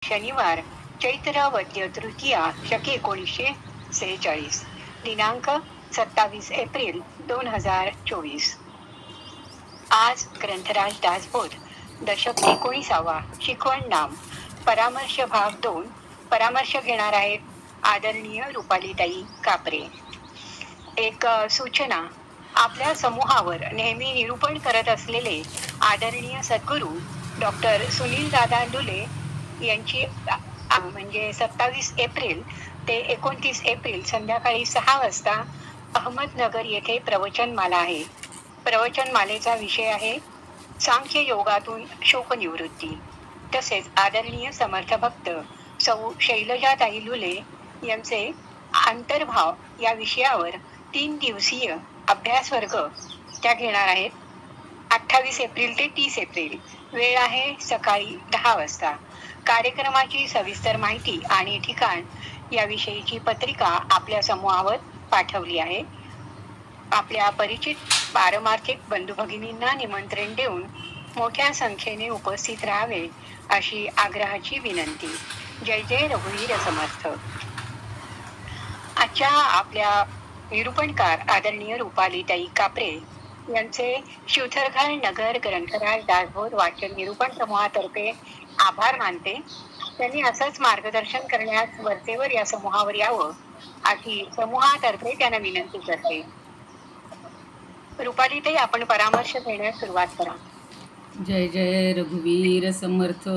शनिवार चैत्र वद्य तृतीया शके 1946 दिनांक 27 एप्रिल 2024. आज ग्रंथराज दासबोध दशक 19वा शिकवण नाम परामर्श भाग 2 परामर्श घेणार आहेत आदरणीय रुपालीताई कापरे. एक सूचना. आपल्या समूहावर नेहमी निरूपण करत असलेले आदरणीय सद्गुरू डॉक्टर सुनील दादा लुले यांची म्हणजे 27 एप्रिल ते 29 एप्रिल संध्याकाळी 6 वाजता अहमदनगर येथे प्रवचनमाला आहे. प्रवचनमालेचा विषय आहे सांख्य योगातून शोकनिवृत्ती. तसेच आदरणीय समर्थ भक्त सौ शैलजाताई लुले यांचे अंतर्भाव या विषयावर 3 दिवसीय अभ्यास वर्ग त्या घेणार आहेत. 28 एप्रिल ते 30 एप्रिल. वेळ आहे सकाळी 10 वाजता. कार्यक्रमाची सविस्तर माहिती आणि ठिकाण याविषयीची पत्रिका आपल्या समूहावर पाठवली आहे. आपल्या परिचित पारमार्थिक बंधू भगिनींना निमंत्रण देऊन मोठ्या संख्येने उपस्थित राहावे अशी आग्रहाची विनंती. जय जय रघुवीर समर्थ. आजच्या आपल्या निरूपणकार आदरणीय रुपालीताई कापरे यांचे शिवथरघर नगर ग्रंथराज दासबोध वाचन निरूपण समूहातर्फे आभार मानते. त्यांनी असंच मार्गदर्शन करण्यास वरचेवर या समूहावर यावं अशी समूहातर्फे त्यांना विनंती करते. रुपालीताई, आपण परामर्श देण्यास सुरुवात करा. जय जय रघुवीर समर्थ.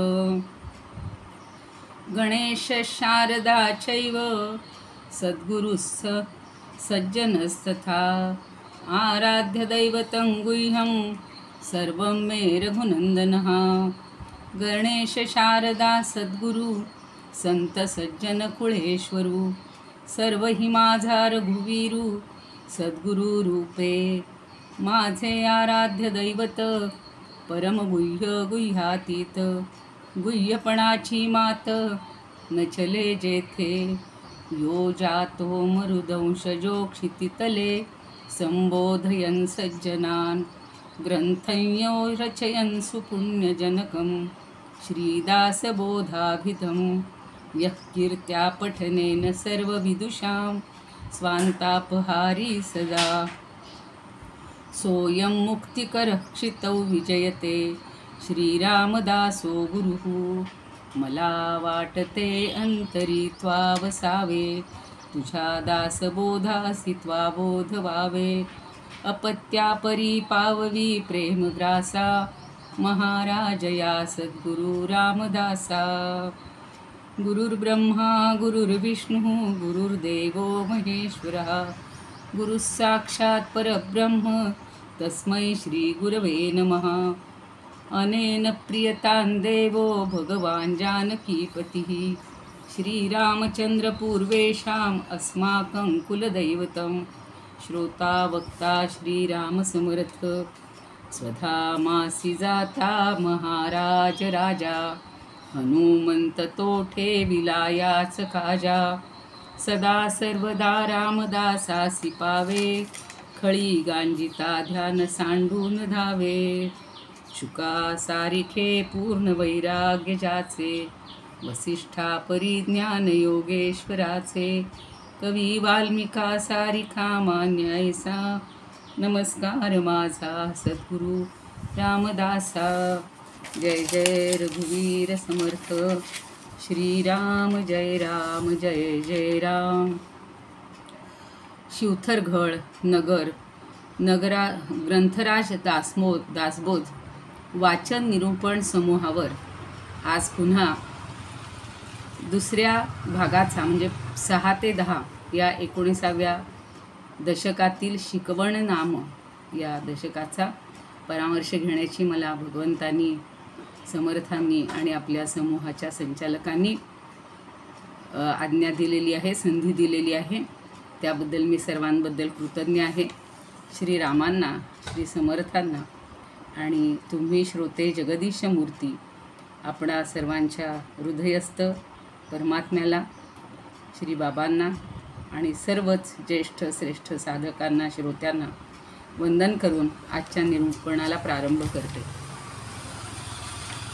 गणेश शारदा चैव सद्गुरुस्स सज्जनस्तथा आराध्य दैवतं गुह्यं सर्वं मे रघुनंदनः. गणेश शारदा सद्गुरु संत सज्जन कुळेश्वरू सर्व हि माझा रघुवीरू सद्गुरु रूपे. माझे आराध्य दैवत परमगुह्य गुह्यातीत गुह्यपणाची मात न चले जेथे. यो जातो मरुदंशजो क्षितितले संबोधयन् सज्जनान् ग्रंथयो रचयन् सुपुण्यजनकं श्रीदासबोधाभिधं. यः कीर्त्या पठनेन सर्वविदुषां स्वान्तापहारी सदा. सोऽयं मुक्तिकरः क्षितौ विजयते श्रीरामदासो गुरुः. मला वाटते अंतरी त्वा वसावे तुझ्या दासबोधासी त्वा बोध व्हावे. अपत्यापरी पाववी प्रेमग्रासा महाराजया सद्गुरु रामदासा. गुरुर्ब्रह्मा गुरुर्विष्णुः गुरुर्देवो महेश्वरः गुरुः साक्षात् परब्रह्म तस्मै श्री गुरवे नमः. अनेन प्रियतां देवो भगवान् जानकीपतिः श्रीरामचन्द्र पूर्वेषाम् अस्माकं कुलदैवतं. श्रोता वक्ता श्रीरामसमर्थ स्वधामासि जाता महाराज राजा. हनुमंत तोठे विलायाच काजा. सदा सर्वदा रामदासासी पावे खळी गांजिता ध्यान सांडून धावे. शुका सारिखे पूर्ण वैराग्य जाचे वसिष्ठा परिज्ञान योगेश्वराचे. कवी वाल्मिका सारिखा मान्य ऐसा नमस्कार माझा सद्गुरु रामदासा. जय जय रघुवीर समर्थ. श्रीराम जय राम जय जय राम. शिवथरघळ नगरा ग्रंथराज दासबोध वाचन निरूपण समूहावर आज पुन्हा दुसऱ्या भागाचा म्हणजे 6 ते 10 या 19व्या दशकातील शिकवण नाम या दशकाचा परामर्श घेण्याची मला भगवंतांनी समर्थांनी आणि आपल्या समूहाच्या संचालकांनी आज्ञा दिलेली आहे, संधी दिलेली आहे. त्याबद्दल मी सर्वांबद्दल कृतज्ञ आहे. श्रीरामांना, श्री समर्थांना आणि तुम्ही श्रोते जगदीश मूर्ती आपणा सर्वांच्या हृदयस्थ परमात्म्याला, श्री बाबांना आणि सर्वच ज्येष्ठ श्रेष्ठ साधकांना, श्रोत्यांना वंदन करून आजच्या निरूपणाला प्रारंभ करते.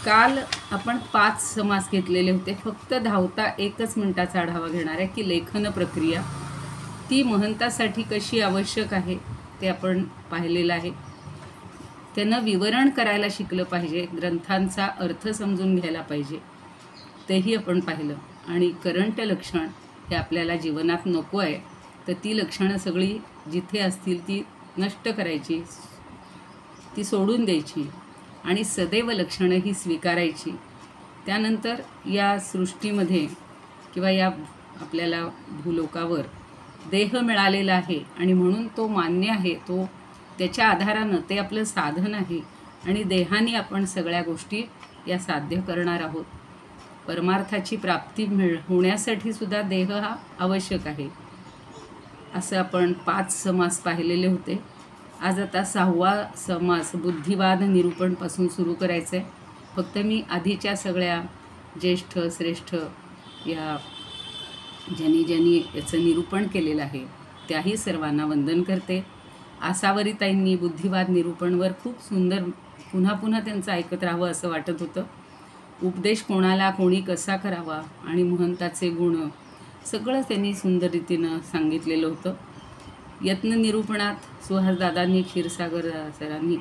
काल आपण 5 समास घेतलेले होते. फक्त धावता 1 मिनिटाचा आढावा घेणार आहे की लेखन प्रक्रिया ती महंतासाठी कशी आवश्यक आहे ते आपण पाहिलेलं आहे. त्यानं विवरण करायला शिकलं पाहिजे, ग्रंथांचा अर्थ समजून घ्यायला पाहिजे, तेही आपण पाहिलं. आणि करंट लक्षण हे आपल्याला जीवनात नको आहे, तर ती लक्षणं सगळी जिथे असतील ती नष्ट करायची, ती सोडून द्यायची आणि सदैव लक्षणं ही स्वीकारायची. त्यानंतर या सृष्टीमध्ये किंवा या आपल्याला भूलोकावर देह मिळालेला आहे आणि म्हणून तो मान्य आहे, तो त्याच्या आधारानं ते आपलं साधन आहे आणि देहाने आपण सगळ्या गोष्टी या साध्य करणार आहोत. परमार्थाची प्राप्ती होण्यासाठी सुद्धा देह हा आवश्यक आहे. असं आपण 5 समास पाहिलेले होते. आज आता 6वा समास बुद्धिवाद निरूपणपासून सुरू करायचं आहे. फक्त मी आधीच्या सगळ्या ज्येष्ठ श्रेष्ठ या ज्यांनी याचं निरूपण केलेलं आहे त्याही सर्वांना वंदन करते. आसावरीताईंनी बुद्धिवाद निरूपणवर खूप सुंदर पुन्हा पुन्हा त्यांचं ऐकत राहावं असं वाटत होतं. उपदेश कोणाला कोणी कसा करावा आणि महंताचे गुण सगळं त्यांनी सुंदर रीतीनं सांगितलेलं होतं. यत्न निरूपणात सुहासदादांनी क्षीरसागर सरांनी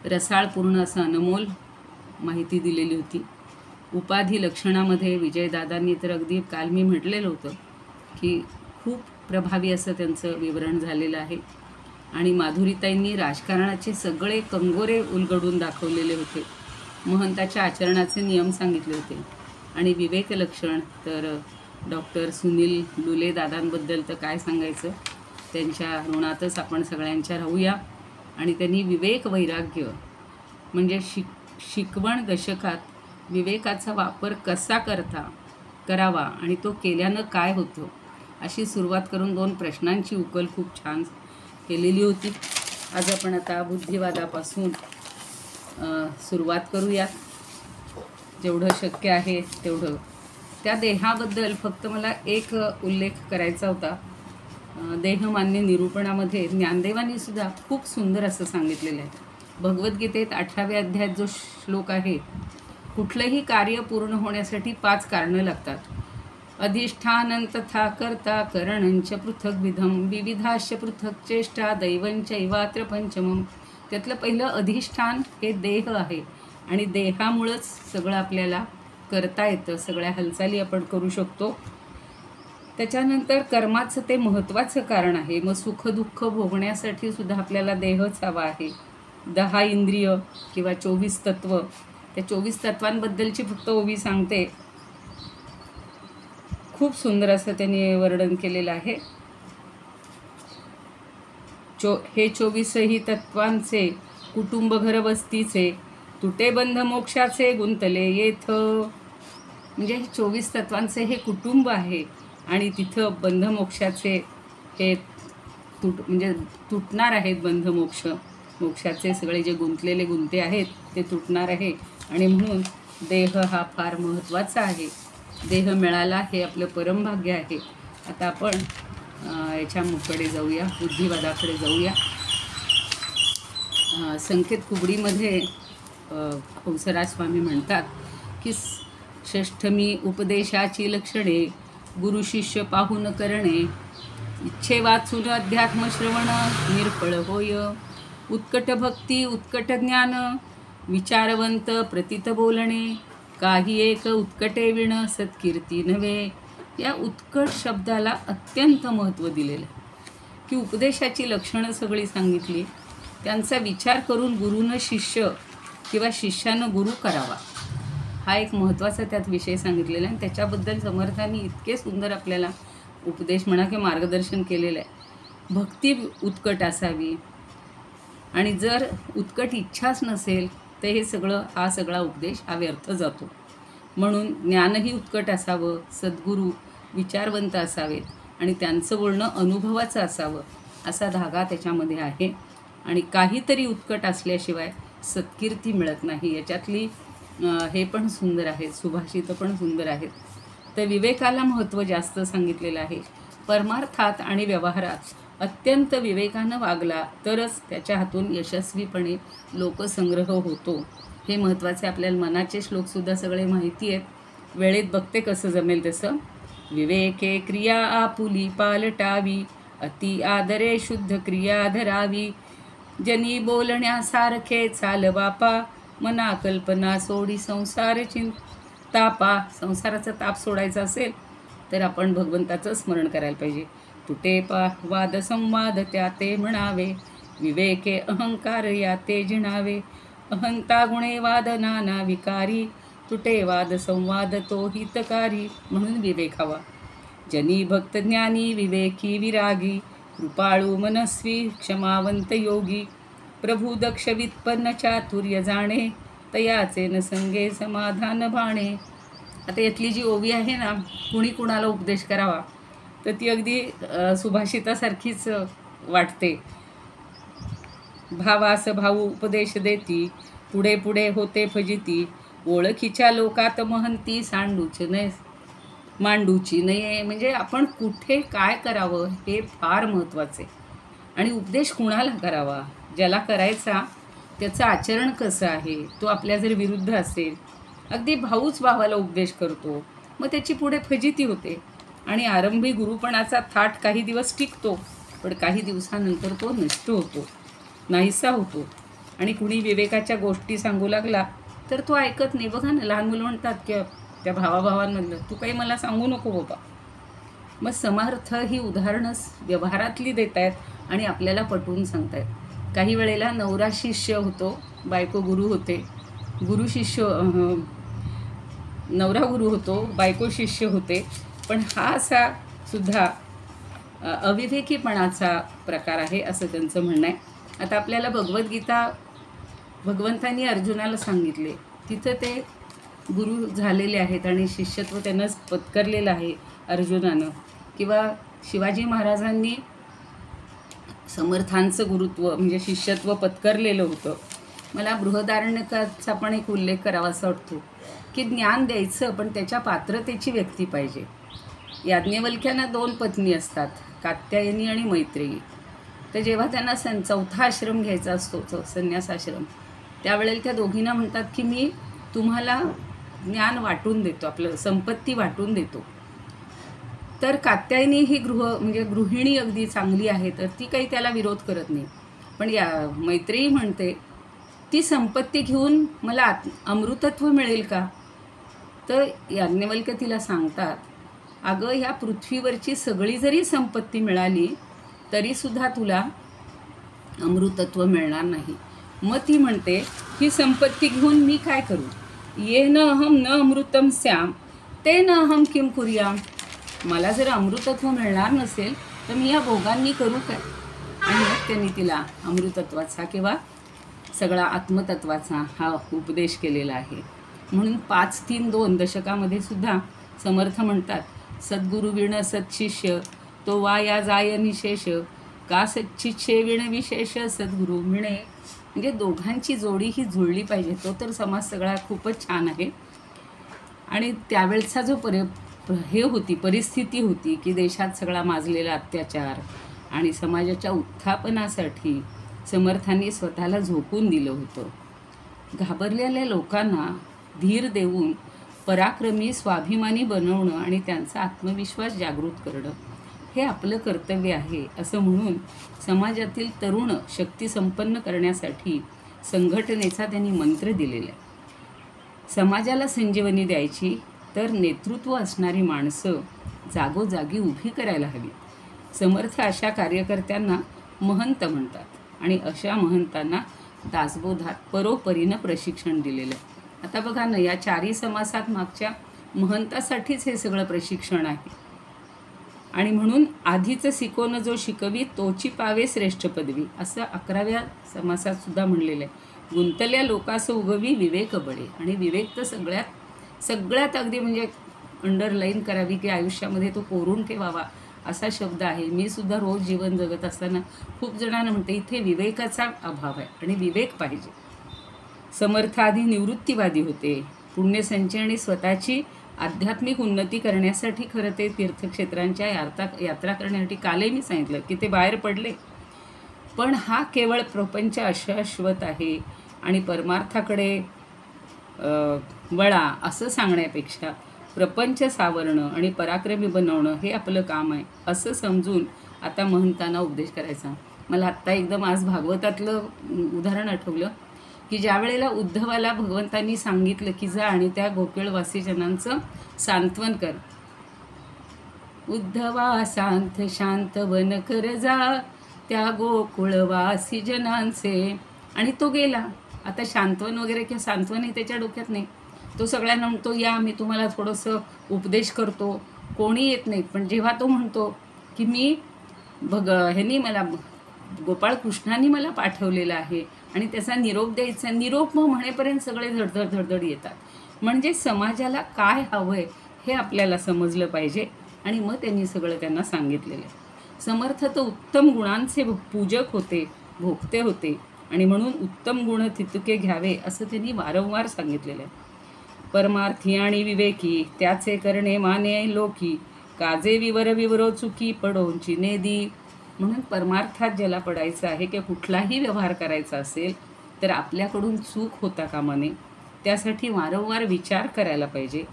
रसाळपूर्ण असं अनमोल माहिती दिलेली होती. उपाधी लक्षणामध्ये विजयदादांनी तर अगदी काल मी म्हटलेलं होतं की खूप प्रभावी असं त्यांचं विवरण झालेलं आहे. आणि माधुरीताईंनी राजकारणाचे सगळे कंगोरे उलगडून दाखवलेले होते. महंताच्या आचरणाचे नियम सांगितले होते. आणि विवेक लक्षण तर डॉक्टर सुनील लुले दादांबद्दल तर काय सांगायचं, त्यांच्या ऋणातच आपण सगळ्यांच्या राहूया. आणि त्यांनी विवेक वैराग्य म्हणजे शिकवण दशकात विवेकाचा वापर कसा करावा आणि तो केल्यानं काय होतं अशी सुरुवात करून 2 प्रश्नांची उकल खूप छान केलेली होती. आज आपण आता बुद्धिवादापासून सुरुवात करूया, जेवढं शक्य आहे तेवढं. त्या देहाबद्दल फक्त मला एक उल्लेख करायचा होता. देहमान्य निरूपणामध्ये ज्ञानदेवांनी सुद्धा खूप सुंदर असं सांगितलेलं आहे. भगवद्गीतेत 18व्या अध्यायात जो श्लोक आहे, कुठलंही कार्य पूर्ण होण्यासाठी 5 कारणं लागतात. अधिष्ठानं तथा कर्ता करणंच पृथग्विधम विविधाश्च पृथक् चेष्टा दैवंचैवात्र पंचमम. त्यातलं पहिलं अधिष्ठान हे देह आहे आणि देहामुळंच सगळं आपल्याला करता येतं, सगळ्या हालचाली आपण करू शकतो. त्याच्यानंतर कर्माचं ते महत्त्वाचं कारण आहे. मग सुखदुःख भोगण्यासाठी सुद्धा आपल्याला देहच हवा आहे. 10 इंद्रिय किंवा 24 तत्व, त्या 24 तत्वांबद्दलची फक्त ओवी सांगते. खूप सुंदर असं त्यांनी वर्णन केलेलं आहे. हे 24ही तत्वांचे कुटुंब घर वस्तीचे तुटे बंध मोक्षाचे गुंतले येथ. म्हणजे 24 तत्वांचे हे कुटुंब आहे आणि तिथं बंध मोक्षाचे हे म्हणजे तुटणार आहेत. बंध मोक्षाचे सगळे जे गुंतलेले गुंते आहेत ते तुटणार आहे. आणि म्हणून देह हा फार महत्त्वाचा आहे. देह मिळाला हे आपलं परमभाग्य आहे. आता आपण याच्याकडे जाऊया, बुद्धिवादाकडे जाऊया. संकेत कुबडीमध्ये हंसराज स्वामी म्हणतात की षष्ठमी उपदेशाची लक्षणे गुरु शिष्य पाहून करणे, इच्छे वाचून अध्यात्म श्रवण निर्फळ होय, उत्कट भक्ती उत्कट ज्ञान विचारवंत प्रतीत बोलणे, काही एक उत्कटे विण सत्कीर्ती नव्हे. या उत्कट शब्दाला अत्यंत महत्त्व दिलेलं आहे की उपदेशाची लक्षणं सगळी सांगितली, त्यांचा विचार करून गुरुनं शिष्य किंवा शिष्यानं गुरु करावा, हा एक महत्त्वाचा त्यात विषय सांगितलेला आहे. आणि त्याच्याबद्दल समर्थांनी इतके सुंदर आपल्याला उपदेश म्हणा की मार्गदर्शन केलेलं आहे. भक्ती उत्कट असावी आणि जर उत्कट इच्छाच नसेल तर हा सगळा उपदेश हा व्यर्थ जातो. म्हणून ज्ञानही उत्कट असावं, सद्गुरू विचारवंत असावेत आणि त्यांचं बोलणं अनुभवाचं असावं, असा धागा त्याच्यामध्ये आहे. आणि काहीतरी उत्कट असल्याशिवाय सत्कीर्ती मिळत नाही. याच्यातली हे पण सुंदर आहेत, सुभाषितं पण सुंदर आहेत. तर विवेकाला महत्त्व जास्त सांगितलेलं आहे. परमार्थात आणि व्यवहारात अत्यंत विवेकानं वागला तरच त्याच्या हातून यशस्वीपणे लोकसंग्रह होतो. हे महत्त्वाचे. आपल्याला मनाचे श्लोकसुद्धा सगळे माहिती आहेत. वेळेत बघते कसं जमेल तसं. विवेके क्रिया आपुली पालटावी, अति आदरे शुद्ध क्रिया धरावी. जनी बोलण्यासारखे चाल बापा, मना कल्पना सोडी संसार तापा. संसाराचा ताप सोडायचा असेल तर आपण भगवंताचं स्मरण करायला पाहिजे. तुटे वाद संवाद त्या ते म्हणावे, विवेके अहंकार या ते जिणावे. अहंता गुणे वाद नाना विकारी, तुटे वाद संवाद तो हितकारी. म्हणून विवेक हवा. जनी भक्त ज्ञानी विवेकी विरागी, कृपाळू मनस्वी क्षमावंत योगी. प्रभू दक्ष वित्पन्न चातुर्य जाणे, तयाचे न संगे समाधान भाणे. आता यातली जी ओवी आहे ना, कुणी कुणाला उपदेश करावा, तर ती अगदी सुभाषितासारखीच वाटते. भावास भाऊ उपदेश देती, पुढे पुढे होते फजिती. ओळखीच्या लोकात महंती मांडूची नये. म्हणजे आपण कुठे काय करावं हे फार महत्त्वाचे. आणि उपदेश कुणाला करावा, ज्याला करायचा त्याचं आचरण कसं आहे. तो आपल्या जर विरुद्ध असेल, अगदी भाऊच भावाला उपदेश करतो, मग त्याची पुढे फजिती होते. आणि आरंभी गुरुपणाचा थाट काही दिवस टिकतो, पण काही दिवसानंतर तो नष्ट होतो, नाहीसा होतो. आणि कुणी विवेकाच्या गोष्टी सांगू लागला तर तो ऐकत नाही. बघा ना, लहान मुलं म्हणतात की त्या भावाभावांमधलं, तू काही मला सांगू नको बाबा. मग समर्थ ही उदाहरणं व्यवहारातली देत आहेत आणि आपल्याला पटवून सांगत आहेत. काही वेळेला नवरा शिष्य होतो, बायको गुरु होते. नवरा गुरु होतो, बायको शिष्य होते. पण हा असा सुद्धा अविवेकीपणाचा प्रकार आहे असं त्यांचं म्हणणं आहे. आता आपल्याला भगवद्गीता भगवंतांनी अर्जुनाला सांगितले, तिथं ते गुरु झालेले आहेत आणि शिष्यत्व त्यांना पत्करलेलं आहे अर्जुनानं. किंवा शिवाजी महाराजांनी समर्थांचं गुरुत्व म्हणजे शिष्यत्व पत्करलेलं होतं. मला बृहदारण्यकाचा पण एक उल्लेख करावासा वाटतो की ज्ञान द्यायचं पण त्याच्या पात्रतेची व्यक्ती पाहिजे. याज्ञवल्क्यांना 2 पत्नी असतात, कात्यायनी आणि मैत्रेयी. तर जेव्हा त्यांना चौथा आश्रम घ्यायचा असतो, संन्यासाश्रम, त्यावेळेला त्या दोघींना म्हणतात की मी तुम्हाला ज्ञान वाटून देतो, आपलं संपत्ती वाटून देतो. तर कात्यायनी ही गृहिणी अगदी चांगली आहे, तर ती काही त्याला विरोध करत नाही. पण या मैत्रेयी म्हणते, ती संपत्ती घेऊन मला अमृतत्व मिळेल का? तर याज्ञवल्क्य तिला सांगतात, अगं ह्या पृथ्वीवरची सगळी जरी संपत्ती मिळाली तरीसुद्धा तुला अमृतत्व मिळणार नाही. मग ती म्हणते, ही संपत्ती घेऊन मी काय करू? ये न अहम न अमृतम स्याम ते न अहम किम कुर्याम. मला जर अमृतत्व मिळणार नसेल तर मी या भोगांनी करू काय? आणि मग त्यांनी तिला अमृतत्वाचा किंवा सगळा आत्मतत्वाचा हा उपदेश केलेला आहे. म्हणून 5-3-2 दशकामध्ये सुद्धा समर्थ म्हणतात, सद्गुरु विण सत्शिष्य तो वाया जाय निशेष, का सच्चिच्छे विण विशेष सद्गुरु मिणे. म्हणजे दोघांची जोडी ही जुळली पाहिजे. तो तर समाज सगळा खूपच छान आहे. आणि त्यावेळचा जो परिस्थिती होती की देशात सगळा माजलेला अत्याचार आणि समाजाच्या उत्थापनासाठी समर्थांनी स्वतःला झोकून दिलं होतं. घाबरलेल्या लोकांना धीर देऊन पराक्रमी स्वाभिमानी बनवणं आणि त्यांचा आत्मविश्वास जागृत करणं हे आपलं कर्तव्य आहे असं म्हणून समाजातील तरुण शक्तिसंपन्न करण्यासाठी संघटनेचा त्यांनी मंत्र दिलेला आहे. समाजाला संजीवनी द्यायची तर नेतृत्व असणारी माणसं जागोजागी उभी करायला हवी. समर्थ अशा कार्यकर्त्यांना महंत म्हणतात आणि अशा महंतांना दासबोधात परोपरीनं प्रशिक्षण दिलेलं आहे. आता बघा ना, या 4 समासात मागच्या महंतासाठीच हे सगळं प्रशिक्षण आहे. आणि म्हणून आधीचं शिकवणं जो शिकवी तोची पावे श्रेष्ठ पदवी असं 11व्या समासात सुद्धा म्हणलेलं आहे. गुंतल्या लोकास उगवी विवेक बळे. आणि विवेक तर सगळ्यात अगदी म्हणजे अंडरलाईन करावी की आयुष्यामध्ये तो कोरून ठेवावा असा शब्द आहे. मी सुद्धा रोज जीवन जगत असताना खूप जणांना म्हणते, इथे विवेकाचा अभाव आहे आणि विवेक पाहिजे. समर्थ आधी निवृत्तीवादी होते. पुण्यसंचय आणि स्वतःची आध्यात्मिक उन्नती करण्यासाठी खरं ते तीर्थक्षेत्रांच्या यात्रा करण्यासाठी कालही मी सांगितलं की ते बाहेर पडले. पण हा केवळ प्रपंच अशाश्वत आहे आणि परमार्थाकडे वळा असं सांगण्यापेक्षा प्रपंच सावरणं आणि पराक्रमी बनवणं हे आपलं काम आहे असं समजून आता महंतांना उपदेश करायचा. मला आत्ता एकदम आज भागवतातलं उदाहरण आठवलं की ज्या वेळेला उद्धवाला भगवंतांनी सांगितलं की जा आणि त्या गोकुळवासीजनांचं सांत्वन कर. उद्धवा शांत शांत वन कर जा त्या गोकुळवासी जनांचे. आणि तो गेला. आता शांतवन वगैरे किंवा सांत्वन हे त्याच्या डोक्यात नाही. तो सगळ्यांना म्हणतो या मी तुम्हाला थोडंसं उपदेश करतो. कोणी येत नाहीत. पण जेव्हा तो म्हणतो की मी ह्यांनी मला गोपाळकृष्णांनी मला पाठवलेलं आहे आणि त्याचा निरोप द्यायचा, निरोप मग म्हणेपर्यंत सगळे धडधड धडधड येतात. म्हणजे समाजाला काय हवं आहे हे आपल्याला समजलं पाहिजे आणि मग त्यांनी सगळं त्यांना सांगितलेलं आहे. समर्थ तर उत्तम गुणांचे पूजक होते, भोगते होते आणि म्हणून उत्तम गुण तितके घ्यावे असं त्यांनी वारंवार सांगितलेलं आहे. परमार्थी आणि विवेकी त्याचे करणे माने लोकी, काजे विवर विवरो चुकी पडोंची नेदी. म्हणून परमार्थात ज्याला पडायचं आहे की कुठलाही व्यवहार करायचा असेल तर आपल्याकडून चूक होता कामा नये. त्यासाठी वारंवार विचार करायला पाहिजे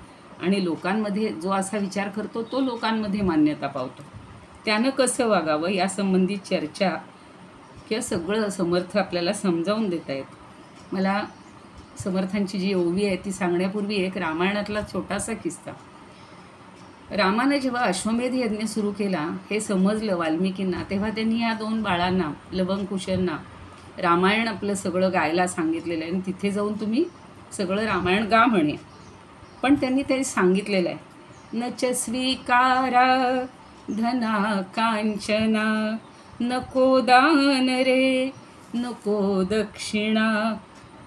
आणि लोकांमध्ये जो असा विचार करतो तो लोकांमध्ये मान्यता पावतो. त्यानं कसं वागावं यासंबंधी चर्चा किंवा सगळं समर्थ आपल्याला समजावून देत आहेत. मला समर्थांची जी ओवी आहे ती सांगण्यापूर्वी एक रामायणातला छोटासा किस्सा. रामानं जेव्हा अश्वमेध यज्ञ सुरू केला हे समजलं वाल्मिकींना, तेव्हा त्यांनी या 2 बाळांना लवंकुशांना रामायण आपलं सगळं गायला सांगितलेलं आहे आणि तिथे जाऊन तुम्ही सगळं रामायण गा म्हणे. पण त्यांनी ते सांगितलेलं आहे न च स्वीकारा धना कांचना, नको दान रे नको दक्षिणा,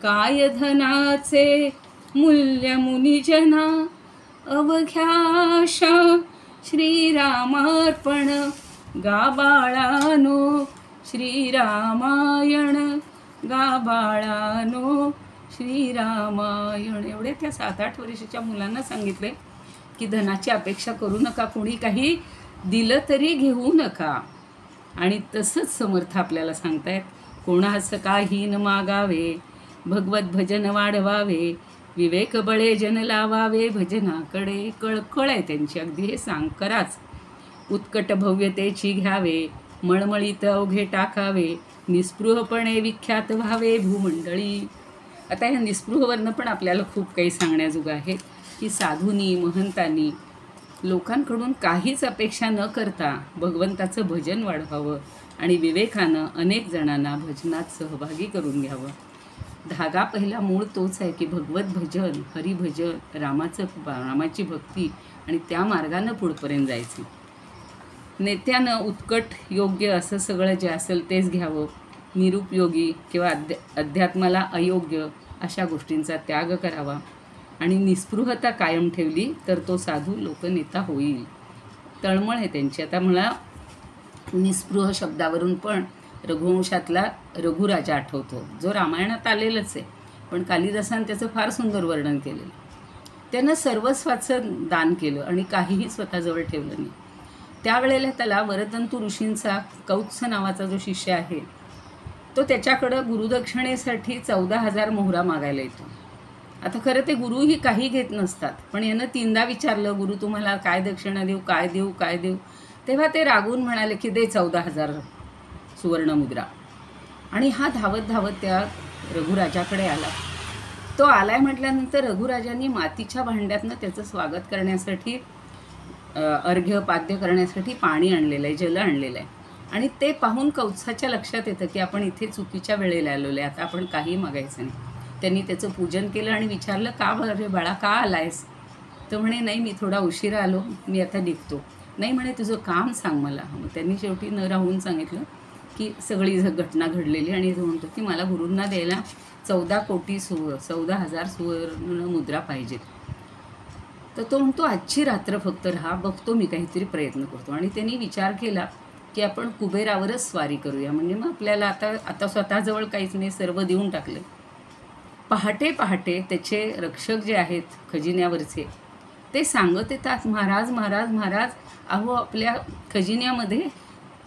काय धनाचे मूल्य मुनिजना, अवघ्याशा श्रीरामार्पण, गा बाळानो श्रीरामायण, गा बाळानो श्रीरामायण. एवढे त्या 7-8 वर्षाच्या मुलांना सांगितले की धनाची अपेक्षा करू नका, कोणी काही दिलं तरी घेऊ नका. आणि तसंच समर्थ आपल्याला सांगतायत कोणास काही न मागावे, भगवत भजन वाढवावे, विवेक बळे जन लावावे भजनाकडे. कळकळ आहे त्यांची अगदी, हे सांग कराच. उत्कट भव्यतेची घ्यावे, मळमळीत अवघे टाकावे, निस्पृहपणे विख्यात व्हावे भूमंडळी. आता ह्या निस्पृहवरनं पण आपल्याला खूप काही सांगण्याजोगं आहे की साधूंनी महंतांनी लोकांकडून काहीच अपेक्षा न करता भगवंताचं भजन वाढवावं आणि विवेकानं अनेक जणांना भजनात सहभागी करून घ्यावं. धागा पहिला मूळ तोच आहे की भगवत भजन, हरिभजन, रामाची भक्ती आणि त्या मार्गानं पुढपर्यंत जायचं. नेत्यानं उत्कट योग्य असं सगळं जे असेल तेच घ्यावं. निरुपयोगी किंवा अध्यात्माला अयोग्य अशा गोष्टींचा त्याग करावा आणि निस्पृहता कायम ठेवली तर तो साधू लोकनेता होईल. तळमळ आहे त्यांची. आता मला निस्पृह शब्दावरून पण रघुवंशातला रघुराजा आठवतो, जो रामायणात आलेलंच आहे पण कालिदासानं त्याचं फार सुंदर वर्णन केलेलं. त्यानं सर्वस्वाचं दान केलं आणि काहीही स्वतःजवळ ठेवलं नाही. त्यावेळेला त्याला वरतंतू ऋषींचा कौत्स नावाचा जो शिष्य आहे तो त्याच्याकडं गुरुदक्षिणेसाठी 14,000 मोहरा मागायला येतो. आता खरं ते गुरुही काही घेत नसतात, पण यानं 3दा विचारलं गुरु तुम्हाला काय दक्षिणा देऊ, काय देऊ, काय देऊ. तेव्हा ते रागून म्हणाले की दे 14,000 सुवर्णमुद्रा. आणि हा धावत धावत त्या रघुराजाकडे आला. तो आलाय म्हटल्यानंतर रघुराजांनी मातीच्या भांड्यातनं त्याचं स्वागत करण्यासाठी अर्घ्य पाद्य करण्यासाठी पाणी आणलेलं आहे, जल आणलेलं आहे. आणि ते पाहून कौत्साच्या लक्षात येतं की आपण इथे चुकीच्या वेळेला आलेलो आहे, आता आपण काही मागायचं नाही. त्यांनी त्याचं पूजन केलं आणि विचारलं का बरे बाळा का आलायस. तर म्हणे नाही मी थोडा उशिरा आलो, मी आता निघतो. नाही म्हणे तुझं काम सांग मला. मग त्यांनी शेवटी न राहून सांगितलं की सगळी घटना घडलेली आणि तो म्हणतो की मला गुरूंना द्यायला 14,000 सुवर्ण मुद्रा पाहिजेत. तर तो म्हणतो आजची रात्र फक्त राहा, बघतो मी काहीतरी प्रयत्न करतो. आणि त्यांनी विचार केला की आपण कुबेरावरच स्वारी करूया, म्हणजे मग आपल्याला आता स्वतःजवळ काहीच नाही, सर्व देऊन टाकले. पहाटे पहाटे त्याचे रक्षक जे आहेत खजिन्यावरचे ते सांगत येतात महाराज महाराज महाराज अहो आपल्या खजिन्यामध्ये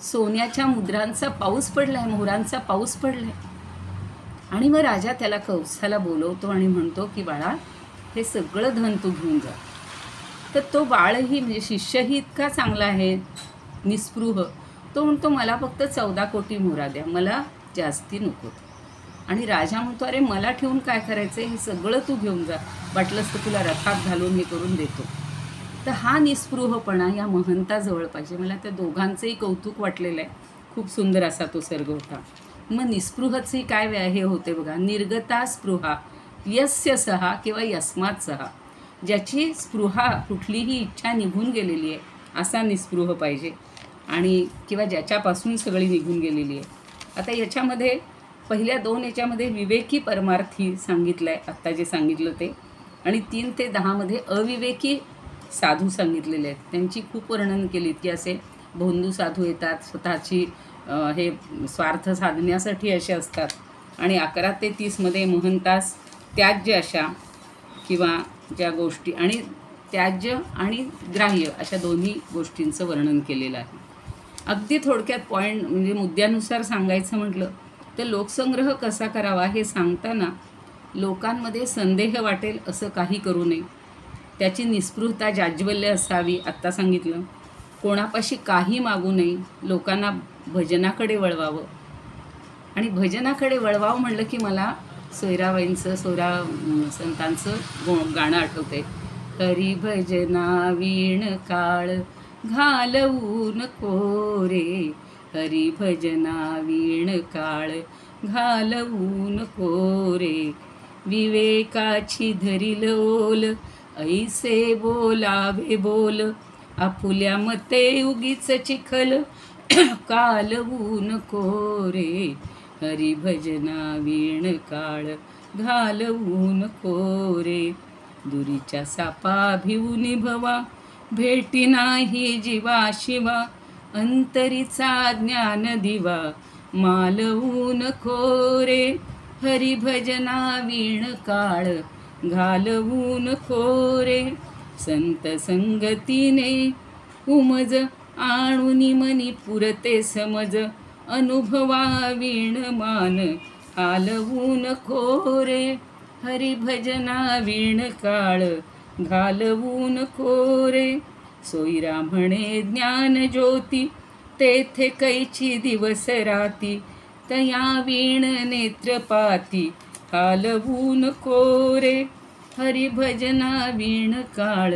सोन्याच्या मुद्रांचा पाऊस पडला आहे, मोहरांचा पाऊस पडला आहे. आणि मग राजा त्याला कौत्साला बोलवतो आणि म्हणतो की बाळा, हे सगळं धन तू घेऊन जा. तर तो बाळही म्हणजे शिष्यही इतका चांगला आहे, निस्पृह. तो म्हणतो मला फक्त 14 कोटी मोहरा द्या, मला जास्ती नको. आणि राजा म्हणतो अरे मला ठेवून काय करायचं, हे सगळं तू घेऊन जा, वाटलंच तर तुला रथात घालून हे करून देतो. तर हा निस्पृहपणा या महंताजवळ पाहिजे. मला त्या दोघांचंही कौतुक वाटलेलं आहे. खूप सुंदर असा तो सर्ग होता. मग निस्पृहची काय हे होते बघा, निर्गता स्पृहा यस्य सहा किंवा यस्मात सहा. ज्याची स्पृहा कुठलीही इच्छा निघून गेलेली आहे असा निस्पृह पाहिजे, आणि किंवा ज्याच्यापासून सगळी निघून गेलेली आहे. आता याच्यामध्ये पहिल्या 2 याच्यामध्ये विवेकी परमार्थी सांगितलं आहे, आत्ता जे सांगितलं ते, आणि 3 ते 10 अविवेकी साधू सांगितलेले आहेत. त्यांची खूप वर्णन केलीत की असे भोंदू साधू येतात, स्वतःची हे स्वार्थ साधण्यासाठी असे असतात. आणि 11 ते 30 महंतास त्याज्य अशा किंवा ज्या गोष्टी, आणि त्याज्य आणि ग्राह्य अशा दोन्ही गोष्टींचं वर्णन केलेलं आहे. अगदी थोडक्यात पॉईंट म्हणजे मुद्द्यानुसार सांगायचं म्हटलं तर लोकसंग्रह कसा करावा हे सांगताना लोकांमध्ये संदेह वाटेल असं काही करू नये. त्याची निस्पृहता जाज्वल्य असावी, आत्ता सांगितलं. कोणापाशी काही मागू नये, लोकांना भजनाकडे वळवावं. आणि भजनाकडे वळवावं म्हणलं की मला सोयराबाईंचं संतांचं गाणं आठवतंय. हरी भजना वीण काळ घालवू नको रे, हरी भजना वीण काळ घालवू नको रे, विवेकाची धरील ओल ऐसे बोलावे बोल, आपुल्या मते उगीच चिखल कालवू नको रे, हरी भजना वीण काळ घालवू नको रे, दुरीच्या सापा भिवून भवा भेटी नाही जीवा शिवा, अंतरीचा ज्ञान दिवा मालवू नको रे, हरी भजना वीण काळ घालवू नको रे, संत संगतीने उमज आणूनी मनी पुरते समज, अनुभवा वीण मान हालवू नको रे, हरी भजना वीण काळ घालवू नको रे, सोयरा म्हणे ज्ञान ज्योती तेथे कैची दिवस राती, तया वीण नेत्रपाती हालवू नको रे, हरी भजना वीण काळ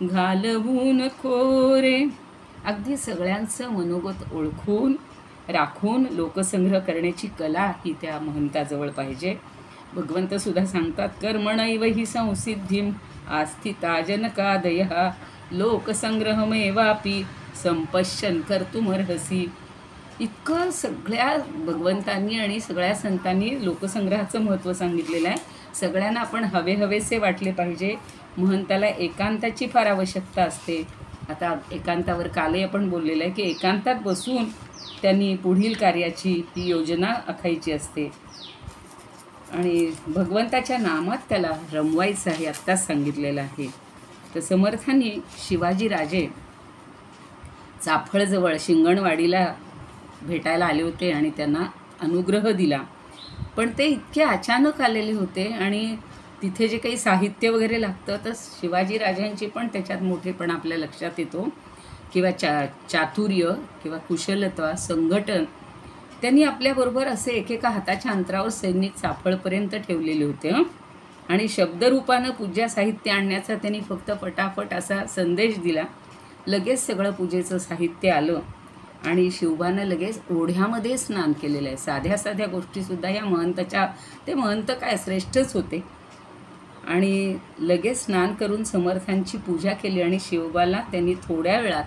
घालवू नको रे. अगदी सगळ्यांचं मनोगत ओळखून राखून लोकसंग्रह करण्याची कला ही त्या महंताजवळ पाहिजे. भगवंतसुद्धा सांगतात कर्मणैव हि संसिद्धिं आस्थिता जनकादयः, लोकसंग्रहमेवापि संपश्यन् कर्तुमर्हसि. इतकं सगळ्या भगवंतांनी आणि सगळ्या संतांनी लोकसंग्रहाचं महत्त्व सांगितलेलं आहे. सगळ्यांना आपण हवेसे वाटले पाहिजे. महंताला एकांताची फार आवश्यकता असते. आता एकांतावर कालही आपण बोललेलं आहे की एकांतात बसून त्यांनी पुढील कार्याची ही योजना आखायची असते आणि भगवंताच्या नामात त्याला रमवायचं आहे, आत्ताच सांगितलेलं आहे. तर समर्थांनी शिवाजीराजे चाफळजवळ शिंगणवाडीला भेटायला आले होते आणि त्यांना अनुग्रह दिला. पण ते इतके अचानक आलेले होते आणि तिथे जे काही साहित्य वगैरे लागतं तर शिवाजीराजांची पण त्याच्यात मोठेपण आपल्या लक्षात येतो किंवा चातुर्य किंवा कुशलता संघटन. त्यांनी आपल्याबरोबर असे एकेका हाताच्या अंतरावर सैनिक चाफळपर्यंत ठेवलेले होते आणि शब्दरूपानं पूजा साहित्य आणण्याचा त्यांनी फक्त फटाफट असा संदेश दिला. लगेच सगळं पूजेचं साहित्य आलं आणि शिवबानं लगेच ओढ्यामध्ये स्नान केलेलं आहे. साध्या साध्या गोष्टीसुद्धा या महंताच्या, ते महंत काय श्रेष्ठच होते, आणि लगेच स्नान करून समर्थांची पूजा केली आणि शिवबाला त्यांनी थोड्या वेळात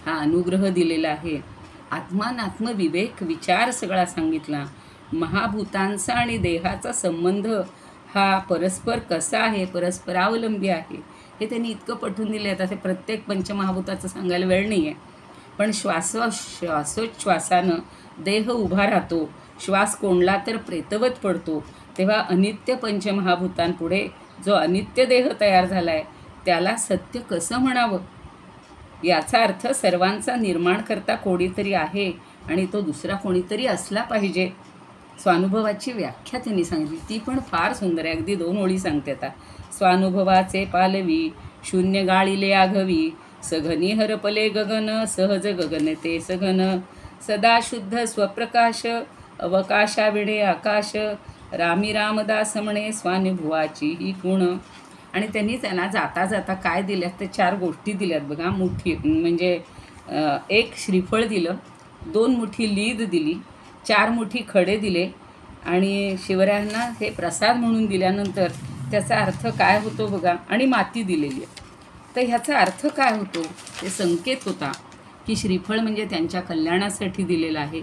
हा अनुग्रह दिलेला आहे. आत्मानात्म विवेक विचार सगळा सांगितला. महाभूतांचा आणि देहाचा संबंध हा परस्पर कसा आहे, परस्परावलंबी आहे, हे त्यांनी इतकं पटवून दिले. आता ते प्रत्येक पंचमहाभूताचं सांगायला वेळ नाही आहे, पण श्वासोच्छ्वासानं देह उभा राहतो. श्वास कोंडला तर प्रेतवत पडतो. तेव्हा अनित्य पंचमहाभूतांपुढे जो अनित्य देह तयार झाला आहे त्याला सत्य कसं म्हणावं. याचा अर्थ सर्वांचा निर्माण करता कोणीतरी आहे आणि तो दुसरा कोणीतरी असला पाहिजे. स्वानुभवाची व्याख्या त्यांनी सांगितली, ती पण फार सुंदर आहे. अगदी 2 ओळी सांगते आता. स्वानुभवाचे पालवी शून्य गाळिले आघवी, सघनी हरपले गगन सहज गगन ते सघन, सदा शुद्ध स्वप्रकाश अवकाशाविणे आकाश, रामी रामदास म्हणे स्वानुभवाची ही गुण. आणि त्यांनी त्यांना जाता जाता काय दिल्यात तर 4 गोष्टी दिल्यात बघा. मुठी म्हणजे 1 श्रीफळ दिलं, 2 मुठी लीद दिली, 4 मुठी खडे दिले आणि शिवरायांना हे प्रसाद म्हणून दिल्यानंतर त्याचा अर्थ काय होतो बघा. आणि माती दिलेली आहे. तर ह्याचा अर्थ काय होतो ते संकेत होता की श्रीफळ म्हणजे त्यांच्या कल्याणासाठी दिलेलं आहे,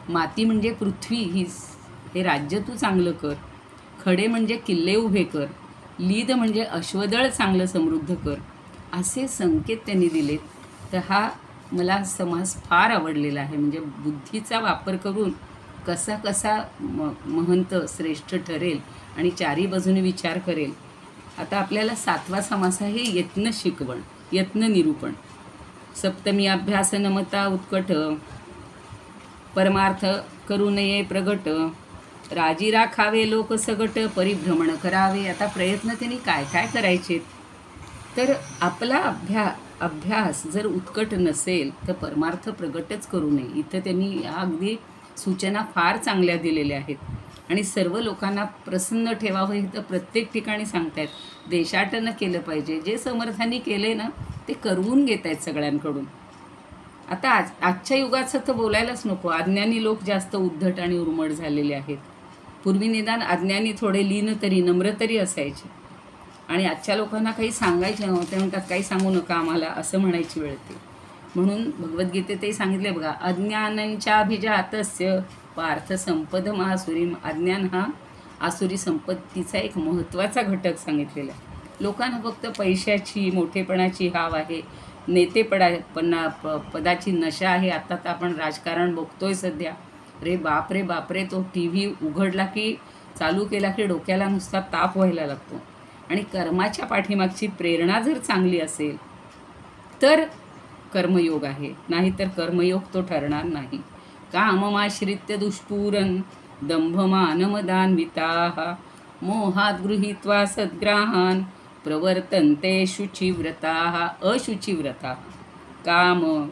माती म्हणजे पृथ्वी हे राज्य तू चांगलं कर, खडे म्हणजे किल्ले उभे कर, लीद म्हणजे अश्वदळ चांगलं समृद्ध कर, असे संकेत त्यांनी दिलेत. तर हा मला समास फार आवडलेला आहे. म्हणजे बुद्धीचा वापर करून कसा कसा महंत श्रेष्ठ ठरेल आणि 4ही बाजूने विचार करेल. आता आपल्याला 7वा समास आहे यत्न शिकवण, यत्न निरूपण. सप्तमी अभ्यास नमता उत्कट, परमार्थ करू नये प्रगट, राजी राखावे लोक सगट, परिभ्रमण करावे. आता प्रयत्न त्यांनी काय काय करायचे तर आपला अभ्यास जर उत्कट नसेल तर परमार्थ प्रगटच करू नये. इथं त्यांनी अगदी सूचना फार चांगल्या दिलेल्या आहेत. आणि सर्व लोकांना प्रसन्न ठेवावं हे तर प्रत्येक ठिकाणी सांगतायत. देशाटन केलं पाहिजे. जे समर्थांनी केले ना ते करवून घेत आहेत सगळ्यांकडून. आता आजच्या युगाचं तर बोलायलाच नको. अज्ञानी लोक जास्त उद्धट आणि उर्मट झालेले आहेत. पूर्वी निदान अज्ञानी थोडे लीन तरी नम्र तरी असायचे आणि आजच्या लोकांना काही सांगायचे नव्हते. म्हणतात काही सांगू नका आम्हाला असं म्हणायची वेळ येते. म्हणून भगवद्गीतेतही सांगितले बघा, अज्ञानांच्या अभिजातस्य पार्थ संपद महासुरी. अज्ञान हा आसुरी संपत्तीचा एक महत्त्वाचा घटक सांगितलेला आहे. लोकांना फक्त पैशाची मोठेपणाची हाव आहे, पदाची नशा आहे. आता तर आपण राजकारण बघतोय सध्या. रे बापरे, तो टी व्ही उघडला की चालू केला की डोक्याला नुसता ताप व्हायला लागतो. आणि कर्माच्या पाठीमागची प्रेरणा जर चांगली असेल तर कर्मयोग आहे, नाहीतर कर्मयोग तो ठरणार नाही. काममाश्रित्य दुष्पूरन दंभमानमदान्विताः मोहात गृहीत्वा सद्ग्राहान् प्रवर्तन्ते शुचिव्रताः. अशुचिव्रता काम,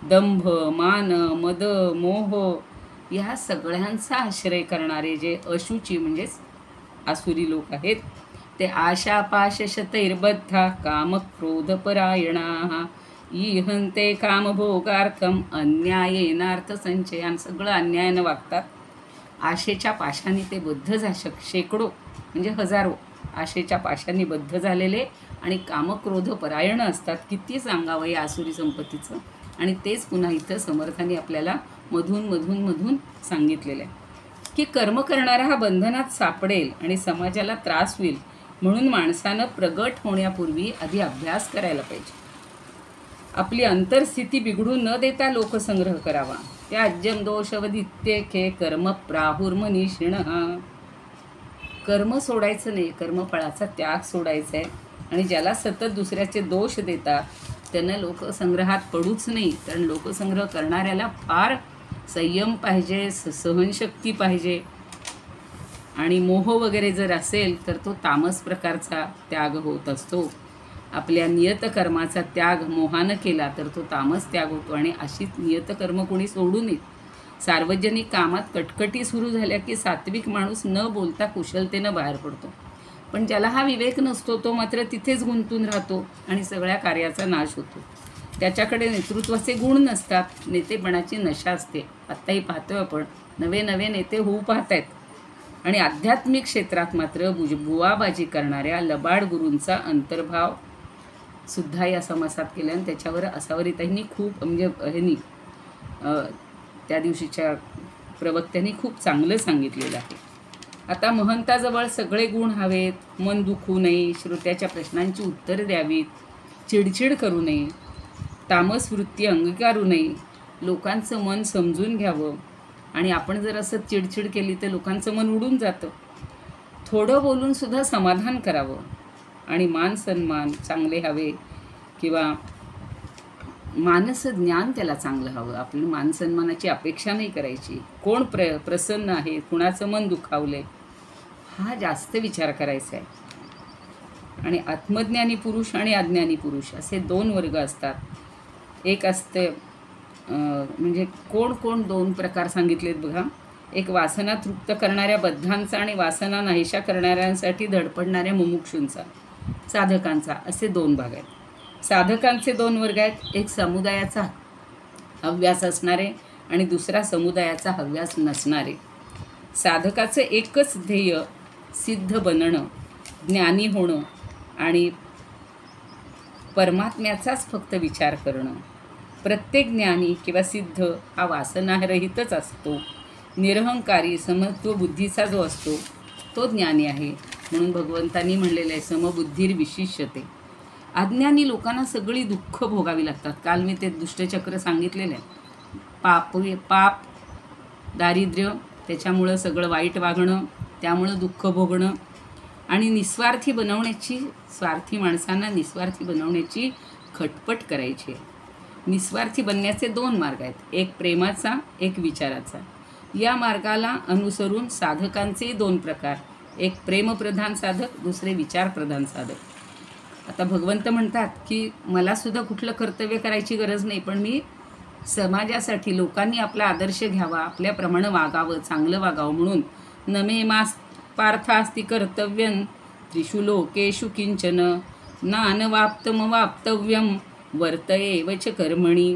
दंभ, मान, मद, मोह या सगळ्यांचा आश्रय करणारे जे अशुची म्हणजेच आसुरी लोक आहेत ते आशापाशशतैर्बद्धा कामक्रोधपरायणाः इहन्ते कामभोगार्थम अन्यायेनार्थ संचयान. सगळं अन्यायानं वागतात. आशेच्या पाशाने ते बद्ध शेकडो म्हणजे हजारो आशेच्या पाशांनी बद्ध झालेले आणि कामक्रोधपरायण असतात. किती सांगावं या आसुरी संपत्तीचं. आणि तेच पुन्हा इथं समर्थांनी आपल्याला मधून सांगितलेलं आहे की कर्म करणारा हा बंधनात सापडेल आणि समाजाला त्रास होईल. म्हणून माणसानं प्रगट होण्यापूर्वी आधी अभ्यास करायला पाहिजे. आपली अंतरस्थिती बिघडू न देता लोकसंग्रह करावा. त्याज्यम दोषवदित्येखे कर्म प्राहुर्मनीषिणः. कर्म सोडायचं नाही, कर्मफळाचा त्याग सोडायचा आहे. आणि ज्याला सतत दुसऱ्याचे दोष देतात त्यांना लोकसंग्रहात पडूच नाही. कारण लोकसंग्रह करणाऱ्याला फार संयम पाहिजे, सहनशक्ती पाहिजे. आणि मोह वगैरे जर असेल तर तो तामस प्रकारचा त्याग होत असतो. आपल्या नियतकर्माचा त्याग मोहानं केला तर तो तामस त्याग होतो. आणि अशीच नियतकर्म कोणी सोडू नये. सार्वजनिक कामात कटकटी सुरू झाल्या की सात्विक माणूस न बोलता कुशलतेनं बाहेर पडतो. पण ज्याला हा विवेक नसतो तो मात्र तिथेच गुंतून राहतो आणि सगळ्या कार्याचा नाश होतो. त्याच्याकडे नेतृत्वाचे गुण नसतात, नेतेपणाची नशा असते. आत्ताही पाहतोय आपण नवे नेते होऊ पाहत आहेत. आणि आध्यात्मिक क्षेत्रात मात्र बुवाबाजी करणाऱ्या लबाड गुरूंचा अंतर्भाव सुद्धा या समासात केला. आणि त्याच्यावर असावरीताईंनी खूप म्हणजे त्या दिवशीच्या प्रवक्त्यांनी खूप चांगलं सांगितलेलं आहे. आता महंताजवळ सगळे गुण हवेत. मन दुखू नये, श्रोत्याच्या प्रश्नांची उत्तर द्यावीत, चिडचिड करू नये, तामस वृत्ती अंगीकारू नये, लोकांचं मन समजून घ्यावं. आणि आपण जर असं चिडचिड केली तर लोकांचं मन उडून जातं. थोडं बोलूनसुद्धा समाधान करावं. आणि मान सन्मान चांगले हवे किंवा मानस ज्ञान त्याला चांगलं हवं. आपलं मानसन्मानाची अपेक्षा नाही करायची. कोण प्रसन्न आहे, कुणाचं मन दुखावलंय, हा जास्त विचार करायचा आहे. आणि आत्मज्ञानी पुरुष आणि अज्ञानी पुरुष असे दोन वर्ग असतात. एक असते म्हणजे कोण कोण दोन प्रकार सांगितलेत बघा. एक वासना तृप्त करणाऱ्या बद्धांचा आणि वासना नाहीशा करणाऱ्यांसाठी धडपडणाऱ्या मुमुक्षूंचा, साधकांचा, असे दोन भाग आहेत. साधकांचे दोन वर्ग आहेत. एक समुदायाचा हव्यास असणारे आणि दुसरा समुदायाचा हव्यास नसणारे. साधकाचं एकच ध्येय सिद्ध बनणं, ज्ञानी होणं आणि परमात्म्याचाच फक्त विचार करणं. प्रत्येक ज्ञानी किंवा सिद्ध हा वासनारहितच असतो. निरहंकारी समत्व बुद्धीचा जो असतो तो ज्ञानी आहे. म्हणून भगवंतांनी म्हणलेलं आहे समबुद्धीर्विशिष्यते. अज्ञानी लोकांना सगळी दुःख भोगावी लागतात. काल मी ते दुष्टचक्र सांगितलेलं आहे. पाप, दारिद्र्य, त्याच्यामुळं सगळं वाईट वागणं, त्यामुळं दुःख भोगणं आणि स्वार्थी माणसांना निस्वार्थी बनवण्याची खटपट करायची आहे. निस्वार्थी बनण्याचे दोन मार्ग आहेत. एक प्रेमाचा, एक विचाराचा. या मार्गाला अनुसरून साधकांचे दोन प्रकार. एक प्रेमप्रधान साधक, दुसरे विचारप्रधान साधक. आता भगवंत म्हणतात की मलासुद्धा कुठलं कर्तव्य करायची गरज नाही, पण मी समाजासाठी लोकांनी आपला आदर्श घ्यावा, आपल्याप्रमाणे वागावं, चांगलं वागावं म्हणून नमे मास पार्थास्ति कर्तव्यं त्रिषु लोकेषु किंचन नानवाप्तमवाप्तव्यं वर्तयेव च कर्मणी.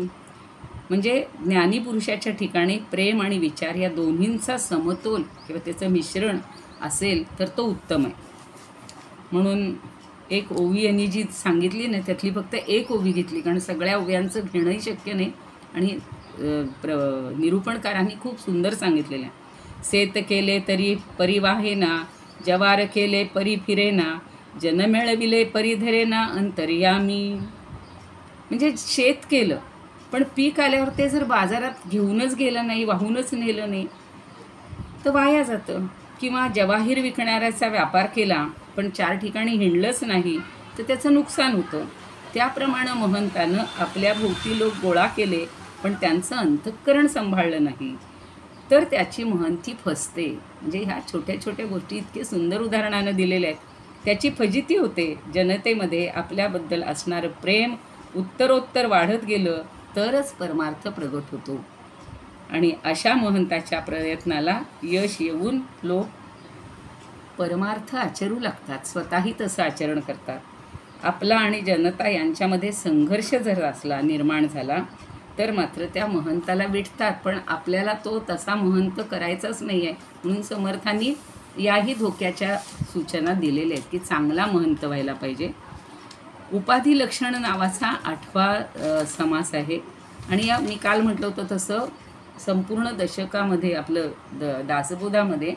म्हणजे ज्ञानी पुरुषाच्या ठिकाणी प्रेम आणि विचार या दोन्हींचा समतोल किंवा त्याचं मिश्रण असेल तर तो उत्तम आहे. म्हणून एक ओवी यांनी जी सांगितली ना त्यातली फक्त एक ओवी घेतली, कारण सगळ्या ओव्यांचं घेणंही शक्य नाही. आणि निरूपणकारांनी खूप सुंदर सांगितलेलं आहे. शेत केले तरी परिवाहेना, जवार केले परी फिरेना, जन मिळविले परिधरेना अंतर्यामी. म्हणजे शेत केलं पण पीक आल्यावर ते जर बाजारात घेऊनच गेलं नाही, वाहूनच नेलं नाही तर वाया जातं. किंवा जवाहीर विकणाऱ्याचा व्यापार केला पण 4 ठिकाणी हिंडलंच नाही तर त्याचं नुकसान होतं. त्याप्रमाणे महंतानं आपल्या भोवती लोक गोळा केले पण त्यांचं अंतःकरण सांभाळलं नाही तर त्याची महंती फसते. म्हणजे ह्या छोट्या छोट्या गोष्टी इतके सुंदर उदाहरणानं दिलेल्या आहेत. त्याची फजिती होते. जनतेमध्ये आपल्याबद्दल असणारं प्रेम उत्तरोत्तर वाढत गेलं तरच परमार्थ प्रगट होतो. आणि अशा महंताच्या प्रयत्नाला यश येऊन लोक परमार्थ आचरू लागतात, स्वतःही तसं आचरण करतात. आपला आणि जनता यांच्यामध्ये संघर्ष जर असला, निर्माण झाला तर मात्र त्या महंताला विटतात. पण आपल्याला तो तसा महंत करायचाच नाही आहे. म्हणून समर्थांनी याही धोक्याच्या सूचना दिलेल्या आहेत की चांगला महंत व्हायला पाहिजे. उपाधी लक्षण नावाचा 8वा समास आहे. आणि या मी काल म्हटलं होतं तसं संपूर्ण दशकामध्ये आपलं दासबोधामध्ये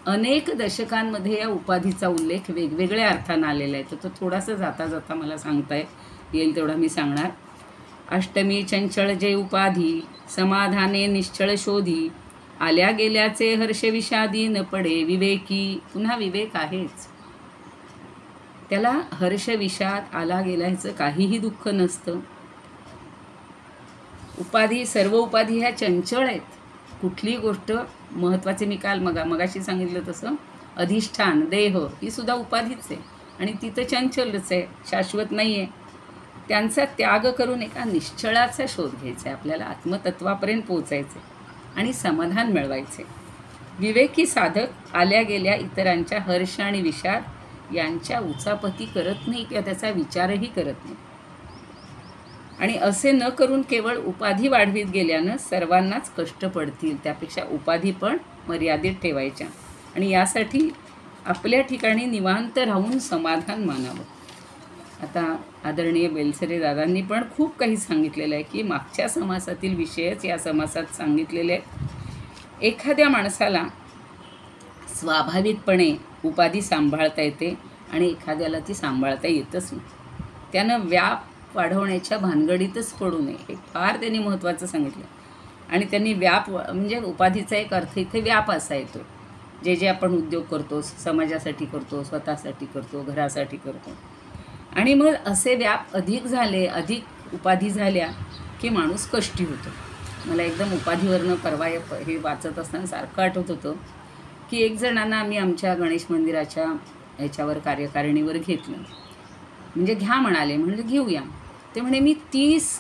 अनेक दशकांमध्ये या उपाधीचा उल्लेख वेगवेगळ्या अर्थानं आलेला आहे. तर तो थोडासा जाता जाता मला सांगता येईल तेवढा मी सांगणार. अष्टमी चंचळ जे उपाधी, समाधाने निश्चळ शोधी, आल्या गेल्याचे हर्ष विषादी न पडे विवेकी. पुन्हा विवेक आहेच, त्याला हर्ष विषाद आला गेल्याचं काहीही दुःख नसतं. सर्व उपाधी ह्या चंचळ आहेत. कुठली गोष्ट महत्त्वाचे मी काल मगाशी सांगितलं तसं अधिष्ठान, देह ही सुद्धा उपाधीच आहे आणि ती तर चंचलच आहे, शाश्वत नाही आहे. त्यांचा त्याग करून एका निश्चळाचा शोध घ्यायचा आहे. आपल्याला आत्मतत्वापर्यंत पोचायचे आणि समाधान मिळवायचे. विवेकी साधक आल्या गेल्या इतरांच्या हर्ष आणि विषाद यांच्या उचापती करत नाही किंवा त्याचा विचारही करत नाही. आणि असे न करून केवळ उपाधी वाढवीत गेल्यानं सर्वांनाच कष्ट पडतील. त्यापेक्षा उपाधी पण मर्यादित ठेवायच्या आणि यासाठी आपल्या ठिकाणी निवांत राहून समाधान मानावं. आता आदरणीय बेलसरे दादांनी पण खूप काही सांगितलेलं आहे की मागच्या समासातील विषयच या समासात सांगितलेले आहेत. एखाद्या माणसाला स्वाभाविकपणे उपाधी सांभाळता येते आणि एखाद्याला ती सांभाळता येतच नाही. त्यानं व्याप वाढवण्याच्या भानगडीतच पडू नये, हे फार त्यांनी महत्त्वाचं सांगितलं. आणि त्यांनी व्याप म्हणजे उपाधीचा एक अर्थ इथे व्याप असा येतो. जे जे आपण उद्योग करतो, समाजासाठी करतो, स्वतःसाठी करतो, घरासाठी करतो आणि मग असे व्याप अधिक झाले, अधिक उपाधी झाल्या की माणूस कष्टी होतो. मला एकदम उपाधीवरनं परवा हे वाचत असताना सारखं आठवत होतं की एक जणांना आम्ही आमच्या गणेश मंदिराच्या ह्याच्यावर कार्यकारिणीवर घेतलं. म्हणजे घ्या म्हणाले, म्हणजे घेऊया. ते म्हणे मी 30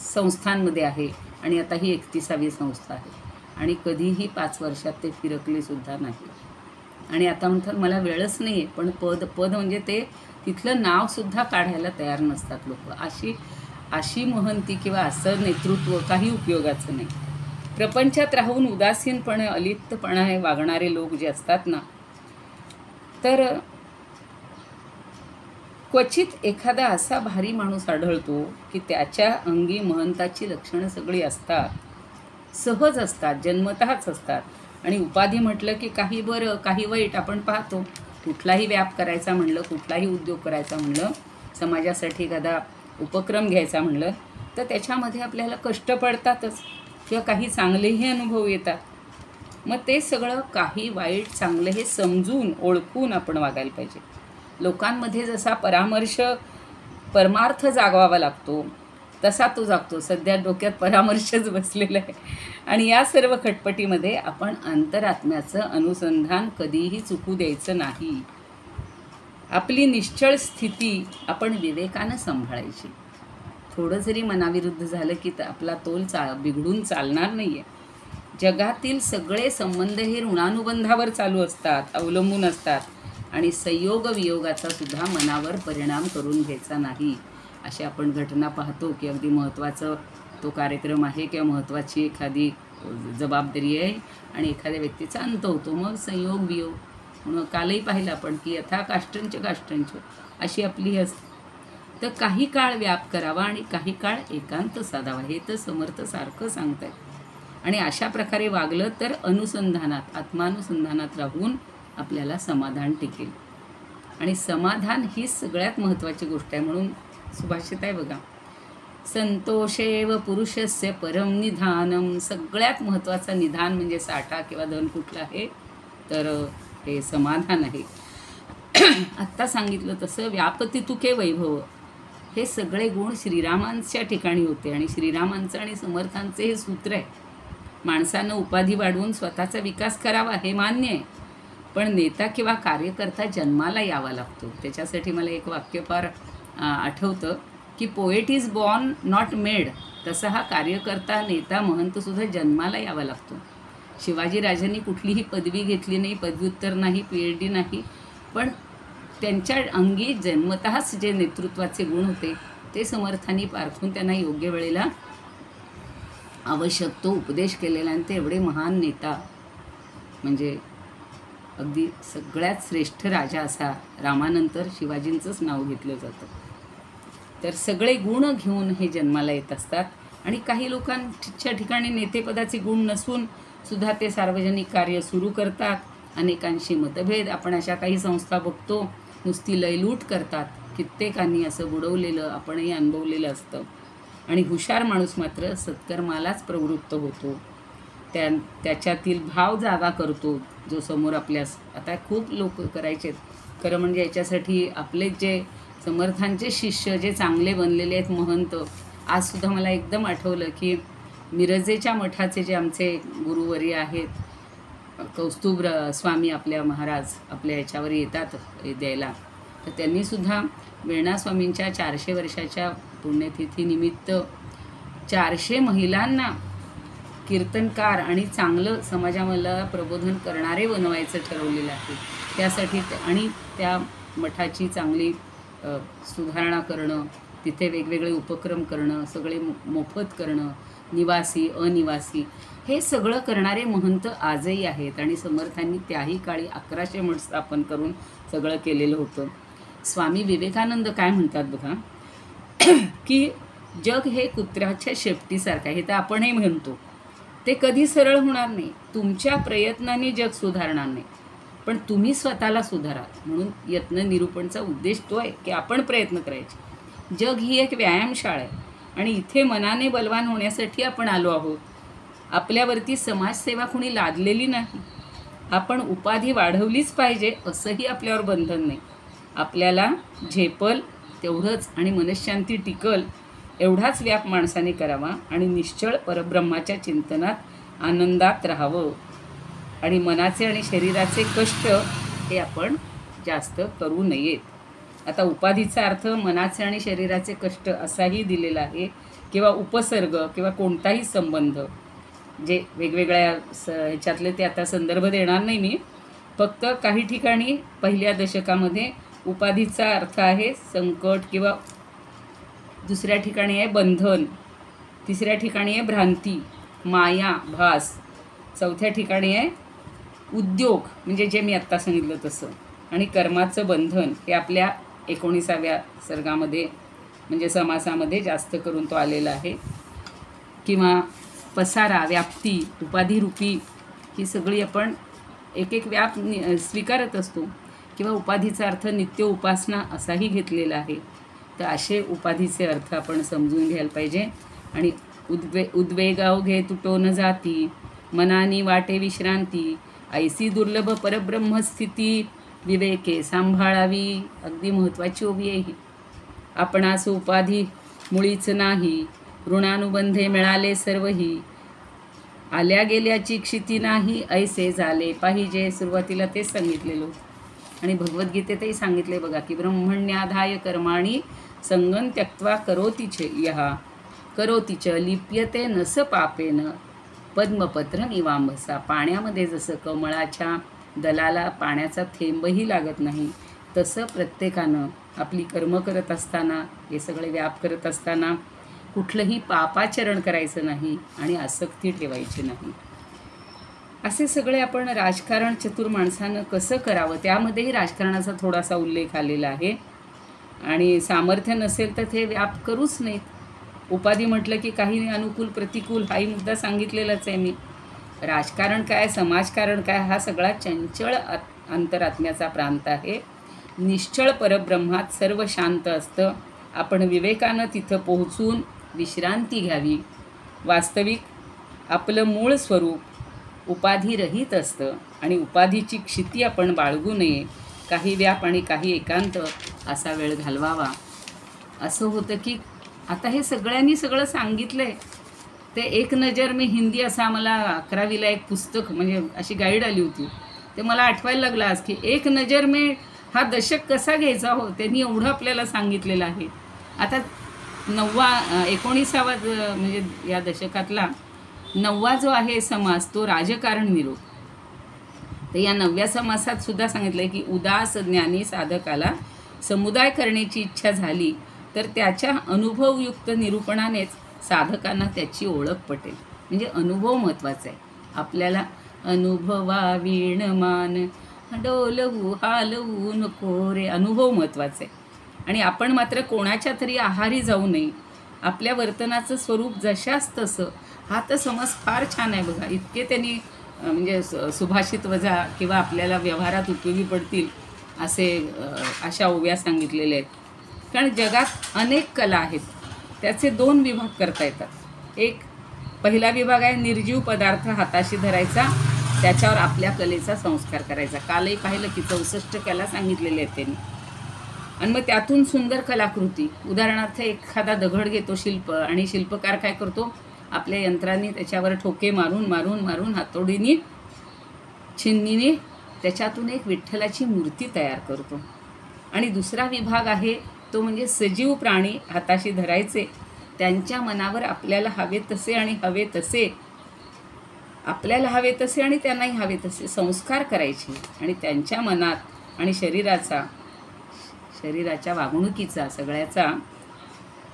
संस्थांमध्ये आहे आणि आता ही 31वी संस्था आहे आणि कधीही 5 वर्षात ते फिरकलेसुद्धा नाही. आणि आता म्हणतात मला वेळच नाही आहे. पण पद म्हणजे ते तिथलं नावसुद्धा काढायला तयार नसतात लोक. अशी महंती किंवा असं नेतृत्व काही उपयोगाचं नाही. प्रपंचात राहून उदासीनपणे अलिप्तपणाने वागणारे लोक जे असतात ना, तर क्वचित एखादा असा भारी माणूस आढळतो की त्याच्या अंगी महंताची लक्षणं सगळी असतात, सहज असतात, जन्मतःच असतात. आणि उपाधी म्हटलं की काही बरं काही वाईट आपण पाहतो. कुठलाही व्याप करायचा म्हणलं, कुठलाही उद्योग करायचा म्हणलं, समाजासाठी एखादा उपक्रम घ्यायचा म्हणलं तर त्याच्यामध्ये आपल्याला कष्ट पडतातच किंवा काही चांगलेही अनुभव येतात. मग ते सगळं काही वाईट चांगलं हे समजून ओळखून आपण वागायला पाहिजे. लोकांमध्ये जसा परमार्थ जागवावा लागतो तसा तो जागतो. सध्या डोक्यात परामर्शच बसलेला आहे. आणि या सर्व खटपटीमध्ये आपण अंतरात्म्याचं अनुसंधान कधीही चुकू द्यायचं नाही. आपली निश्चळ स्थिती आपण विवेकानं सांभाळायची. थोडं जरी मनाविरुद्ध झालं की आपला तोल बिघडून चालणार नाही आहे. जगातील सगळे संबंध हे ऋणानुबंधावर चालू असतात, अवलंबून असतात आणि संयोग वियोगाचा सुद्धा मनावर परिणाम करून घ्यायचा नाही. असे आपण घटना पाहतो की अगदी महत्त्वाचा तो कार्यक्रम आहे किंवा महत्त्वाची एखादी जबाबदारी आहे आणि एखाद्या व्यक्तीचा अंत होतो. मग संयोग वियोग म्हणून कालही पाहिलं आपण की यथा काष्टंच अशी आपली ही असते. तर काही काळ व्याप करावा आणि काही काळ एकांत साधावा हे तर समर्थ सारखं सांगतात. आणि अशा प्रकारे वागलं तर अनुसंधानात आत्मानुसंधानात राहून आपल्याला समाधान टिकेल. आणि समाधान ही सगळ्यात महत्त्वाची गोष्ट आहे. म्हणून सुभाषित आहे बघा, संतोषेव पुरुषस्य परम निधानम. सगळ्यात महत्त्वाचा निधान म्हणजे साठा किंवा धन कुठलं आहे तर हे समाधान आहे. आत्ता सांगितलं तसं व्यापती तुके वैभव हे सगळे गुण श्रीरामांच्या ठिकाणी होते. आणि श्रीरामांचं आणि समर्थांचे हे सूत्र आहे. माणसानं उपाधी वाढवून स्वतःचा विकास करावा हे मान्य आहे, पण नेता किंवा कार्यकर्ता जन्माला यावा लागतो. त्याच्यासाठी मला एक वाक्य फार आठवतं की poet is born not made. तसा हा कार्यकर्ता नेता महंतसुद्धा जन्माला यावा लागतो. शिवाजीराजांनी कुठलीही पदवी घेतली नाही, पदव्युत्तर नाही, PhD नाही, पण त्यांच्या अंगी जन्मतःच जे नेतृत्वाचे गुण होते ते समर्थांनी पारखून त्यांना योग्य वेळेला आवश्यक तो उपदेश केलेला. आणि ते एवढे महान नेता म्हणजे अगदी सगळ्यात श्रेष्ठ राजा असा रामानंतर शिवाजींचंच नाव घेतलं जातं. तर सगळे गुण घेऊन हे जन्माला येत असतात. आणि काही लोकांच्या ठिकाणी नेतेपदाचे गुण नसून सुद्धा ते सार्वजनिक कार्य सुरू करतात. अनेकांशी मतभेद आपण अशा काही संस्था बघतो नुसती लयलूट करतात. कित्येकांनी असं बुडवलेलं आपणही अनुभवलेलं असतं. आणि हुशार माणूस मात्र सत्कर्मालाच प्रवृत्त होतो. त्याच्यातील भाव जागा करतो जो समोर आपल्यास. आता खूप लोक करायचे खरं म्हणजे याच्यासाठी आपले जे समर्थांचे शिष्य जे चांगले बनलेले आहेत महंत. आजसुद्धा मला एकदम आठवलं की मिरजेच्या मठाचे जे आमचे गुरुवर्य आहेत कौस्तुभ स्वामी आपल्या महाराज आपल्या ह्याच्यावर येतात द्यायला. तर त्यांनीसुद्धा वेणा स्वामींच्या 400 वर्षाच्या पुण्यतिथीनिमित्त 400 महिलांना कीर्तनकार आणि चांगलं समाजाला प्रबोधन करणारे बनवायचं ठरवलेलं आहे. त्यासाठी आणि त्या मठाची चांगली सुधारणा करणं, तिथे वेगवेगळे उपक्रम करणं, सगळे मोफत करणं, निवासी अनिवासी हे सगळं करणारे महंत आजही आहेत. आणि समर्थांनी त्याही काळी 1100 मठ स्थापन करून सगळं केलेलं होतं. स्वामी विवेकानंद काय म्हणतात बघा की जग हे कुत्र्याच्या शेपटीसारखं आहे. हे तर आपणही म्हणतो. ते कधी सरळ होणार नाही. तुमच्या प्रयत्नाने जग सुधारणार नाही, पण तुम्ही स्वतःला सुधारा. म्हणून यत्न निरूपणचा उद्देश तो आहे की आपण प्रयत्न करायचे. जग ही एक व्यायामशाळा आहे आणि इथे मनाने बलवान होण्यासाठी आपण आलो आहोत. आपल्यावरती समाजसेवा कुणी लादलेली नाही. आपण उपाधी वाढवलीच पाहिजे असंही आपल्यावर बंधन नाही. आपल्याला झेपल तेवढंच आणि मनःशांती टिकल एवढाच व्याप माणसाने करावा आणि निश्चळ परब्रह्माच्या चिंतनात आनंदात राहावं. आणि मनाचे आणि शरीराचे कष्ट हे आपण जास्त करू नयेत. आता उपाधीचा अर्थ मनाचे आणि शरीराचे कष्ट असाही दिलेला आहे, किंवा उपसर्ग किंवा कोणताही संबंध, जे वेगवेगळ्या ह्याच्यातले ते आता संदर्भ देणार नाही मी. फक्त काही ठिकाणी पहिल्या दशकामध्ये उपाधीचा अर्थ आहे संकट, किंवा दुसऱ्या ठिकाणी आहे बंधन, तिसऱ्या ठिकाणी आहे भ्रांती, माया, भास, चौथ्या ठिकाणी आहे उद्योग, म्हणजे जे मी आत्ता सांगितलं तसं, आणि कर्माचं बंधन हे आपल्या 19व्या सर्गामध्ये म्हणजे समासामध्ये जास्त करून तो आलेला आहे. किंवा पसारा, व्याप्ती, उपाधिरूपी ही सगळी आपण एक एक व्याप स्वीकारत असतो. किंवा उपाधीचा अर्थ नित्य उपासना असाही घेतलेला आहे. तर असे उपाधीचे अर्थ आपण समजून घ्यायला पाहिजे. आणि उद्वेगाव घे तुटो न जाती, मनानी वाटे विश्रांती, ऐसी दुर्लभ परब्रह्मस्थिती विवेके सांभाळावी. अगदी महत्त्वाची ओवी आहे ही. आपणास उपाधी मुळीच नाही, ऋणानुबंधे मिळाले सर्वही, आल्या गेल्याची क्षिती नाही, ऐसे झाले पाहिजे. सुरुवातीला तेच सांगितलेलं. आणि भगवद्गीतेतही सांगितले बघा की ब्रह्मण्याधाय कर्माणी संगम त्यक्त्वा करोतीच लिप्यते नस पापेन पद्मपत्र निवांभसा. पाण्यामध्ये जसं कमळाच्या दलाला पाण्याचा थेंबही लागत नाही, तसं प्रत्येकानं आपली कर्म करत असताना, हे सगळे व्याप करत असताना कुठलंही पापाचरण करायचं नाही आणि आसक्ती ठेवायची नाही. असे सगळे आपण राजकारण चतुर माणसानं कसं करावं, त्यामध्येही राजकारणाचा थोडासा उल्लेख आलेला आहे. आणि सामर्थ्य नसेल तर ते व्याप करूच नाहीत. उपाधी म्हटलं की काही अनुकूल प्रतिकूल हाही मुद्दा सांगितलेलाच आहे मी. राजकारण काय, समाजकारण काय, हा सगळा चंचळ अंतरात्म्याचा प्रांत आहे. निश्चळ परब्रह्मात सर्व शांत असतं. आपण विवेकानं तिथं पोहोचून विश्रांती घ्यावी. वास्तविक आपलं मूळ स्वरूप उपाधिरहित असतं आणि उपाधीची क्षिती आपण बाळगू नये. काही व्याप आणि काही एकांत असा वेळ घालवावा. असं होतं की आता हे सगळ्यांनी सगळं सांगितलं आहे. ते एक नजर मी हिंदी असा मला 11वीला एक पुस्तक म्हणजे अशी गाईड आली होती, ते मला आठवायला लागलं आज की एक नजर मी हा दशक कसा घ्यायचा हो, त्यांनी एवढं आपल्याला सांगितलेलं आहे. आता 19वा म्हणजे या दशकातला 9वा जो आहे समास तो राजकारण निरोप. तर या 9व्या समासात सुद्धा सांगितलं आहे की उदास ज्ञानी साधकाला समुदाय करण्याची इच्छा झाली तर त्याच्या अनुभवयुक्त निरूपणानेच साधकांना त्याची ओळख पटेल. म्हणजे अनुभव महत्त्वाचा आहे. आपल्याला अनुभवा वीणमान डोलवू हालवू नको रे, अनुभव महत्त्वाचा आहे. आणि आपण मात्र कोणाच्या तरी आहारी जाऊ नये. आपल्या वर्तनाचं स्वरूप जशाच तसं. हा तर समज फार छान आहे बघा. इतके त्यांनी म्हणजे सुभाषित वजा किंवा आपल्याला व्यवहारात उपयोगी पडतील अशा ओव्या सांगितलेल्या आहेत. कारण जगात अनेक कला आहेत, त्याचे 2 विभाग करता येतात. एक पहिला विभाग आहे निर्जीव पदार्थ हाताशी धरायचा, त्याच्यावर आपल्या कलेचा संस्कार करायचा. कालही पाहिलं की 64 कला सांगितलेल्या आहेत त्यांनी. आणि मग त्यातून सुंदर कलाकृती, उदाहरणार्थ एखादा दगड घेतो शिल्प, आणि शिल्पकार काय करतो, आपल्या यंत्रांनी त्याच्यावर ठोके मारून मारून मारून हातोडीने छिन्नीने त्याच्यातून एक विठ्ठलाची मूर्ती तयार करतो. आणि दुसरा विभाग आहे तो म्हणजे सजीव प्राणी हाताशी धरायचे, त्यांच्या मनावर आपल्याला हवे तसे आणि हवे तसे, आपल्याला हवे तसे आणि त्यांनाही हवे तसे संस्कार करायचे. आणि त्यांच्या मनात आणि शरीराच्या वागणुकीचा सगळ्याचा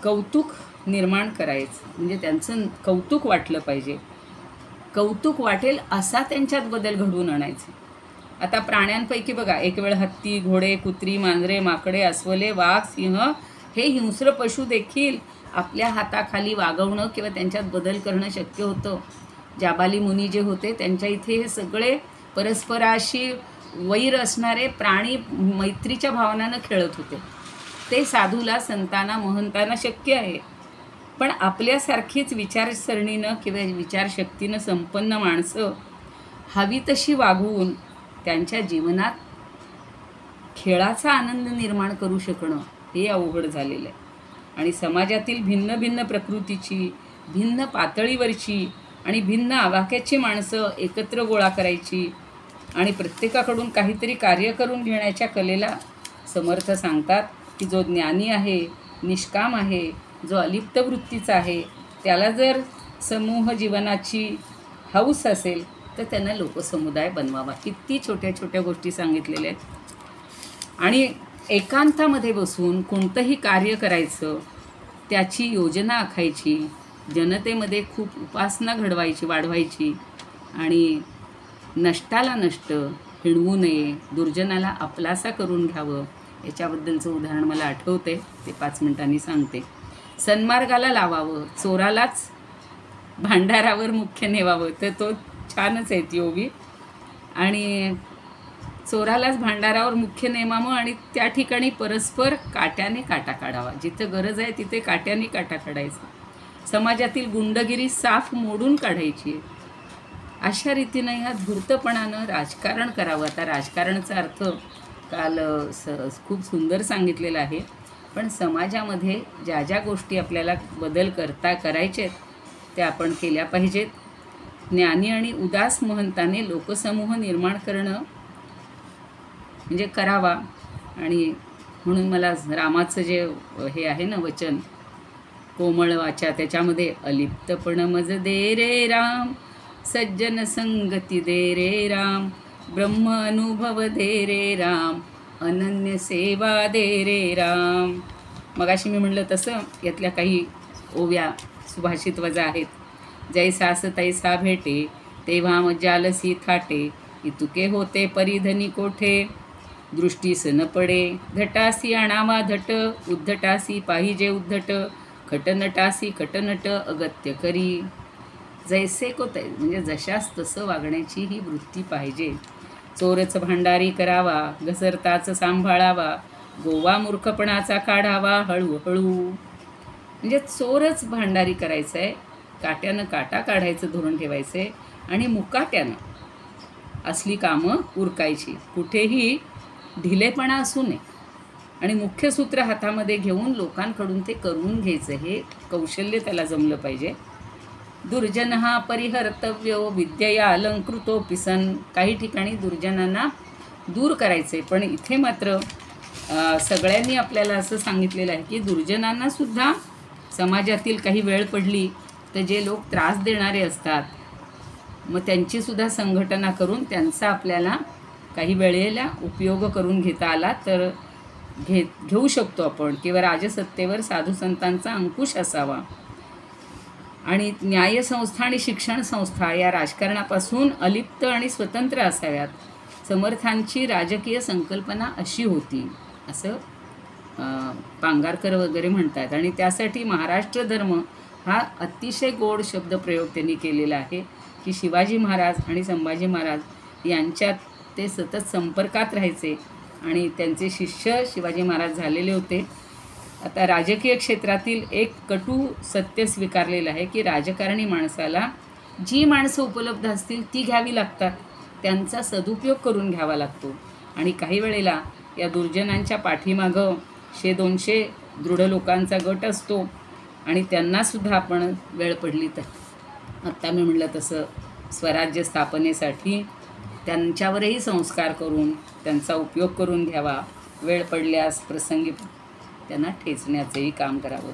कौतुक निर्माण करायचं. म्हणजे त्यांचं कौतुक वाटलं पाहिजे. कौतुक वाटेल असा त्यांच्यात बदल घडवून आणायचे. आता प्राण्यांपैकी बघा, एक वेळ हत्ती, घोडे, कुत्री, मांजरे, माकडे, अस्वले, वाघ, सिंह हे हिंस्र पशु देखील आपल्या हाताखाली वागवणं किंवा त्यांच्यात बदल करणं शक्य होतं. जाबाली मुनी जे होते त्यांच्या इथे हे सगळे परस्पराशी वैर असणारे प्राणी मैत्रीच्या भावनानं खेळत होते. ते साधूला, संतांना, महंतांना शक्य आहे. पण आपल्यासारखीच विचारसरणीनं किंवा विचारशक्तीनं संपन्न माणसं हवी तशी वागवून त्यांच्या जीवनात खेळाचा आनंद निर्माण करू शकणं हे अवघड झालेलं आहे. आणि समाजातील भिन्न भिन्न प्रकृतीची, भिन्न पातळीवरची आणि भिन्न आवाक्याची माणसं एकत्र गोळा करायची आणि प्रत्येकाकडून काहीतरी कार्य करून घेण्याच्या कलेला समर्थ सांगतात की जो ज्ञानी आहे, निष्काम आहे, जो अलिप्त वृत्तीचा आहे, त्याला जर समूह जीवनाची हौस असेल तर त्यांना लोकसमुदाय बनवावा. किती छोट्या छोट्या गोष्टी सांगितलेल्या आहेत. आणि एकांतामध्ये बसून कोणतंही कार्य करायचं, त्याची योजना आखायची, जनतेमध्ये खूप उपासना घडवायची, वाढवायची आणि नष्टाला नष्ट, हिणवू नये, दुर्जनाला आपलासा करून घ्यावं. याच्याबद्दलचं उदाहरण मला आठवते, ते 5 मिनिटांनी सांगते. सन्मार्गाला लावावं, चोरालाच भांडारावर मुख्य नेवावं. तर तो छानच आहे योगी. आणि चोरालाच भांडारावर मुख्य नेमावं आणि त्या ठिकाणी परस्पर काट्याने काटा काढावा. जिथं गरज आहे तिथे काट्याने काटा काढायचा. समाजातील गुंडगिरी साफ मोडून काढायची. अशा रीतीनं ह्या धूर्तपणानं राजकारण करावं. आता राजकारणाचा अर्थ काल खूप सुंदर सांगितलेला आहे. पण समाजामध्ये ज्या ज्या गोष्टी आपल्याला बदल करायचे आहेत त्या आपण केल्या पाहिजेत. ज्ञानी आणि उदास महंताने लोकसमूह निर्माण करणं म्हणजे करावा. आणि म्हणून मला रामाचं जे हे आहे ना वचन, कोमळ वाचा, त्याच्यामध्ये अलिप्तपण मज दे रे राम, सज्जन संगती दे रे राम, ब्रह्म अनुभव दे रे राम, अनन्य सेवा दे रे राम. मगाशी मी म्हणलं तसं यातल्या काही ओव्या सुभाषित वजा आहेत. जैसास तैसा भेटे, तेव्हा मज्जालसी थाटे, इतुके होते परिधनी कोठे, दृष्टीस न पडे, धटासी आणावा धट, उद्धटासी पाहिजे उद्धट, खटनटासी खटनट अगत्य करी. जैसे को तै म्हणजे जशास तसं वागण्याची ही वृत्ती पाहिजे. चोरच भांडारी करावा, घसरताच सांभाळावा, गोवा मूर्खपणाचा काढावा हळूहळू. म्हणजे चोरच भांडारी करायचं आहे, काट्यानं काटा काढायचं धोरण ठेवायचं आहे आणि मुकाट्यानं असली कामं उरकायची. कुठेही ढिलेपणा असू नये आणि मुख्य सूत्र हातामध्ये घेऊन लोकांकडून ते करून घ्यायचं, हे कौशल्य त्याला जमलं पाहिजे. दुर्जन हा परिहर्तव्यो विद्यया अलंकृतो पिसन. काही ठिकाणी दुर्जनांना दूर करायचे, पण इथे मात्र सगळ्यांनी आपल्याला असं सांगितलेलं आहे की दुर्जनांनासुद्धा समाजातील काही वेळ पडली तर जे लोक त्रास देणारे असतात मग त्यांचीसुद्धा संघटना करून त्यांचा आपल्याला काही वेळेला उपयोग करून घेता आला तर घेऊ शकतो आपण. किंवा राजसत्तेवर साधुसंतांचा अंकुश असावा. आणि न्यायसंस्था आणि शिक्षण संस्था या राजकारणापासून अलिप्त आणि स्वतंत्र असाव्यात. समर्थांची राजकीय संकल्पना अशी होती असं पांगारकर वगैरे म्हणतात. आणि त्यासाठी महाराष्ट्र धर्म हा अतिशय गोड शब्दप्रयोग त्यांनी केलेला आहे की शिवाजी महाराज आणि संभाजी महाराज यांच्यात ते सतत संपर्कात राहायचे आणि त्यांचे शिष्य शिवाजी महाराज झालेले होते. आता राजकीय क्षेत्रातील एक कटू सत्य स्वीकारलेलं आहे की राजकारणी माणसाला जी माणसं उपलब्ध असतील ती घ्यावी लागतात, त्यांचा सदुपयोग करून घ्यावा लागतो. आणि काही वेळेला या दुर्जनांच्या पाठीमागं 100-200 दृढ लोकांचा गट असतो आणि त्यांनासुद्धा आपण वेळ पडली तर आत्ता मी म्हटलं तसं स्वराज्य स्थापनेसाठी त्यांच्यावरही संस्कार करून त्यांचा उपयोग करून घ्यावा. वेळ पडल्यास प्रसंगी त्यांना ठेचण्याचंही काम करावं.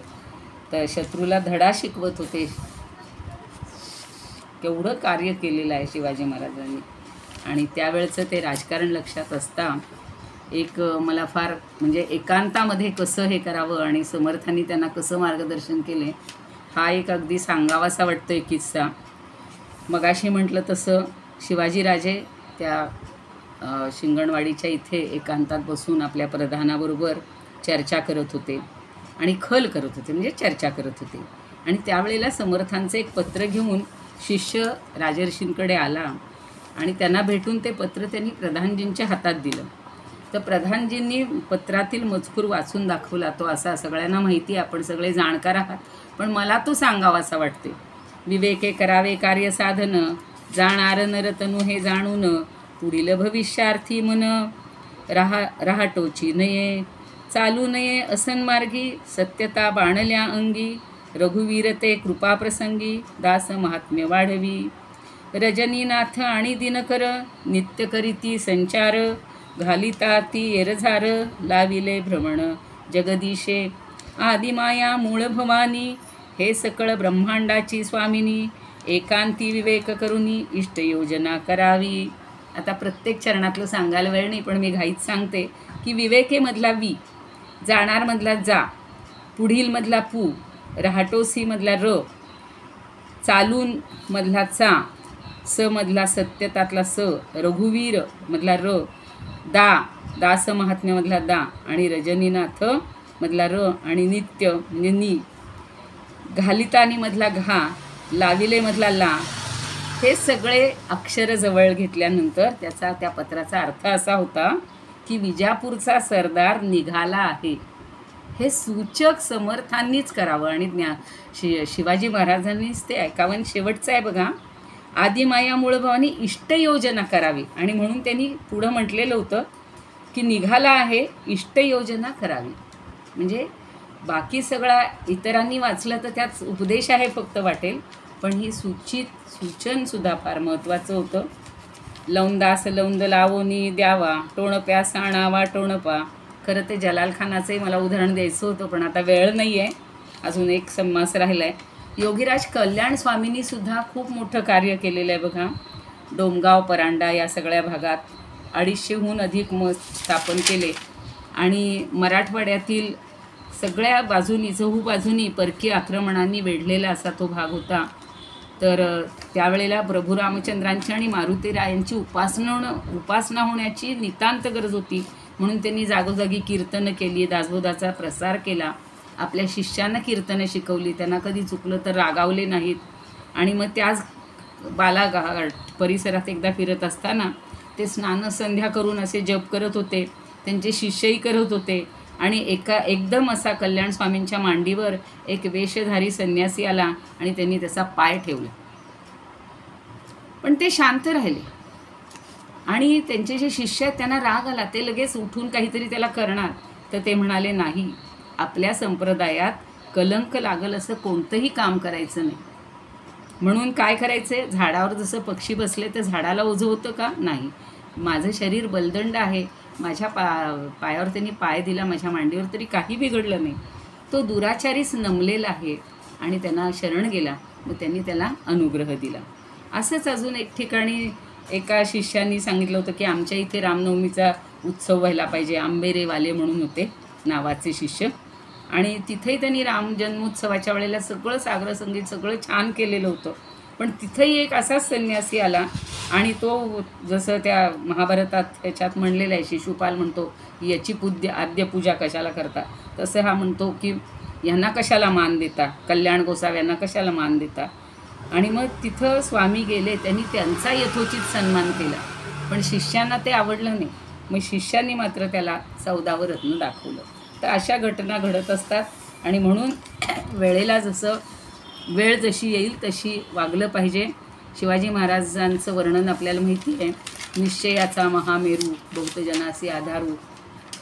तर शत्रूला धडा शिकवत होते. केवढं कार्य केलेलं आहे शिवाजी महाराजांनी. आणि त्यावेळचं ते राजकारण लक्षात असता एक मला फार म्हणजे एकांतामध्ये कसं हे करावं आणि समर्थांनी त्यांना कसं मार्गदर्शन केले हा एक अगदी सांगावासा वाटतो एक किस्सा. मगाशी म्हटलं तसं शिवाजीराजे त्या शिंगणवाडीच्या इथे एकांतात बसून आपल्या प्रधानाबरोबर चर्चा करत होते आणि खल करत होते म्हणजे चर्चा करत होते. आणि त्यावेळेला समर्थांचं एक पत्र घेऊन शिष्य राजर्षींकडे आला आणि त्यांना भेटून ते पत्र त्यांनी प्रधानजींच्या हातात दिलं. तर प्रधानजींनी पत्रातील मजकूर वाचून दाखवला. तो असा सगळ्यांना माहिती आहे, आपण सगळे जाणकार आहात, पण मला तो सांगावासा वाटते. विवेके करावे कार्य साधन, जाणार नरतनु हे जाणून, पुढील भविष्यार्थी मन राहाटोची नये, चालू नये असन्मार्गी, सत्यता बाणल्या अंगी, रघुवीरते कृपाप्रसंगी, दास महात्म्य वाढवी. रजनीनाथ आणि दिनकर, नित्य करीती संचार, घालिता ती एरझार, लाविले भ्रमण जगदीशे. आदिमाया मूळ भवानी, हे सकळ ब्रह्मांडाची स्वामिनी, एकांती विवेक करुनी, इष्टयोजना करावी. आता प्रत्येक चरणातलं सांगायला वेळ नाही, पण मी घाईत सांगते की विवेकेमधला वी, जाणारमधला जा, पुढीलमधला पू, राहटोसीमधला र, चालून मधला चा, स मधला सत्यतातला स, रघुवीर मधला र, दा, दास महात्म्यामधला दा, आणि रजनीनाथ मधला र, आणि नित्य म्हणजे नी, घालितानी मधला घा, लाविले मधला ला. हे सगळे अक्षर जवळ घेतल्यानंतर त्या पत्राचा अर्थ असा होता की विजापूरचा सरदार निघाला आहे. हे सूचक समर्थांनीच करावं आणि शिवाजी महाराजांनीच ते ऐकावं. शेवटचं आहे बघा, आदिमाया मूळ भवानी इष्टयोजना करावी, आणि म्हणून त्यांनी पुढं म्हटलेलं होतं की निघाला आहे, इष्टयोजना करावी. म्हणजे बाकी सगळा इतरांनी वाचलं तर त्यात उपदेश आहे फक्त वाटेल, पण ही सूचनसुद्धा फार महत्त्वाचं होतं. लौंदास लौंद लावोनी द्यावा, टोणप्यास आणावा टोणपा. खरं ते जलाल खानाचंही मला उदाहरण द्यायचं होतं, पण आता वेळ नाही आहे, अजून एक समास राहिला आहे. योगीराज कल्याण स्वामींनीसुद्धा खूप मोठं कार्य केलेलं आहे बघा. डोमगाव परांडा या सगळ्या भागात 250हून अधिक मठ स्थापन केले, आणि मराठवाड्यातील सगळ्या बाजूनी, चहू बाजूनी परकीय आक्रमणांनी वेढलेला असा तो भाग होता. तर त्यावेळेला प्रभू रामचंद्रांची आणि मारुतीरायांची उपासना होण्याची नितांत गरज होती, म्हणून त्यांनी जागोजागी कीर्तनं केली, दासबोधाचा प्रसार केला, आपल्या शिष्यांना कीर्तनं शिकवली, त्यांना कधी चुकलं तर रागावले नाहीत. आणि मग त्याच बालाघाट परिसरात एकदा फिरत असताना ते स्नानसंध्या करून असे जप करत होते, त्यांचे शिष्यही करत होते, आणि एकदम असा कल्याण स्वामींच्या मांडीवर एक वेशधारी संन्यासी आला आणि त्यांनी त्याचा पाय ठेवला. पण ते शांत राहिले, आणि त्यांचे जे शिष्य आहेत त्यांना राग आला, ते लगेच उठून काहीतरी त्याला करणार. तर ते म्हणाले, नाही, आपल्या संप्रदायात कलंक लागल असं कोणतंही काम करायचं नाही. म्हणून काय करायचं, झाडावर जसं पक्षी बसले तर झाडाला ओझं होतं का? नाही. माझं शरीर बलदंड आहे, माझ्या पायावर त्यांनी पाय दिला, माझ्या मांडीवर, तरी काही बिघडलं नाही. तो दुराचारीच नमलेला आहे, आणि त्यांना शरण गेला, मग त्यांनी त्याला अनुग्रह दिला. असंच अजून एक ठिकाणी एका शिष्यानी सांगितलं होतं की आमच्या इथे रामनवमीचा उत्सव व्हायला पाहिजे. आंबेरेवाले म्हणून होते नावाचे शिष्य, आणि तिथेही त्यांनी राम जन्मोत्सवाच्या वेळेला सगळं सागर संगीत सगळं छान केलेलं होतं. पण तिथंही एक असाच संन्यासी आला, आणि तो जसं त्या महाभारतात त्याच्यात म्हणलेलं आहे, शिशुपाल म्हणतो याची आद्यपूजा कशाला करता, तसं हा म्हणतो की यांना कशाला मान देता, कल्याण गोसाव्यांना कशाला मान देता. आणि मग तिथं स्वामी गेले, त्यांनी त्यांचा यथोचित सन्मान केला, पण शिष्यांना ते आवडलं नाही. मग शिष्यांनी मात्र त्याला 14वं रत्न दाखवलं. तर अशा घटना घडत असतात, आणि म्हणून वेळ जशी येईल तशी वागलं पाहिजे. शिवाजी महाराजांचं वर्णन आपल्याला माहिती आहे, निश्चयाचा महामेरू, बहुतजनासी आधारू.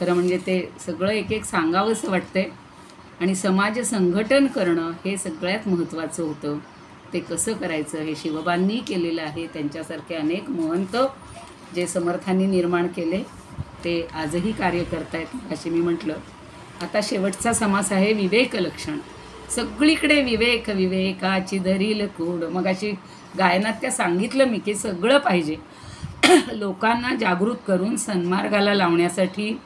खरं म्हणजे ते सगळं एक एक सांगावंसं वाटतंय, आणि समाज संघटन करणं हे सगळ्यात महत्त्वाचं होतं. ते कसं करायचं हे शिवबांनी केलेलं आहे. त्यांच्यासारखे अनेक महंत जे समर्थांनी निर्माण केले ते आजही कार्य करतायत, असे मी म्हटलं. आता शेवटचा समास आहे विवेक लक्षण. सगळीकडे विवेक, विवेकाची धरील कोड. मग अशी गायनात त्या सांगितलं मी की सगळं पाहिजे. लोकांना जागृत करून सन्मार्गाला लावण्यासाठी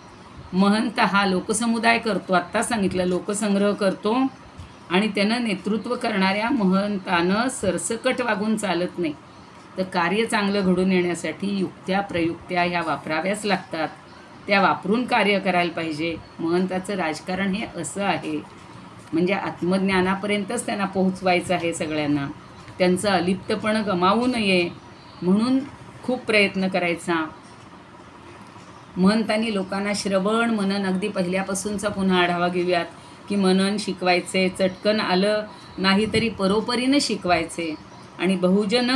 महंत हा लोकसमुदाय करतो. आत्ता सांगितलं, लोकसंग्रह करतो, आणि त्यानं नेतृत्व करणाऱ्या महंतानं सरसकट वागून चालत नाही. तर कार्य चांगलं घडून येण्यासाठी युक्त्या प्रयुक्त्या ह्या वापराव्याच लागतात. त्या वापरून कार्य करायला पाहिजे. महंताचं राजकारण हे असं आहे, म्हणजे आत्मज्ञानापर्यंतच त्यांना पोहोचवायचं आहे सगळ्यांना. त्यांचं अलिप्तपण गमावू नये म्हणून खूप प्रयत्न करायचा. महंतांनी लोकांना श्रवण मनन अगदी पहिल्यापासूनचा पुन्हा आढावा घेऊयात की मनन शिकवायचे, चटकन आलं नाही तरी परोपरीनं शिकवायचे, आणि बहुजन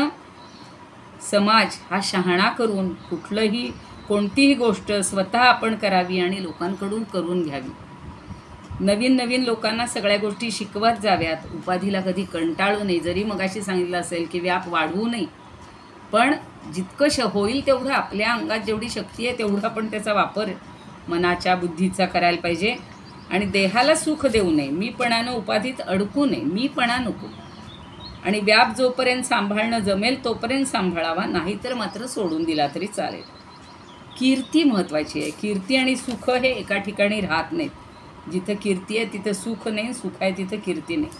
समाज हा शहाणा करून कुठलंही कोणतीही गोष्ट स्वतः आपण करावी आणि लोकांकडून करून घ्यावी. नवीन नवीन लोकांना सगळ्या गोष्टी शिकवत जाव्यात. उपाधीला कधी कंटाळू नये. जरी मगाशी सांगितलं असेल की व्याप वाढवू नये, पण जितकं होईल तेवढं आपल्या अंगात जेवढी शक्ती आहे तेवढा आपण त्याचा वापर मनाच्या बुद्धीचा करायला पाहिजे. आणि देहाला सुख देऊ नये. मीपणानं उपाधीत अडकू नये. मीपणा नको. आणि व्याप जोपर्यंत सांभाळणं जमेल तोपर्यंत सांभाळावा, नाहीतर मात्र सोडून दिला तरी चालेल. कीर्ती महत्त्वाची आहे. कीर्ती आणि सुख हे एका ठिकाणी राहत नाहीत. जिथं कीर्ती आहे तिथं सुख नाही, सुख आहे तिथं कीर्ती नाही.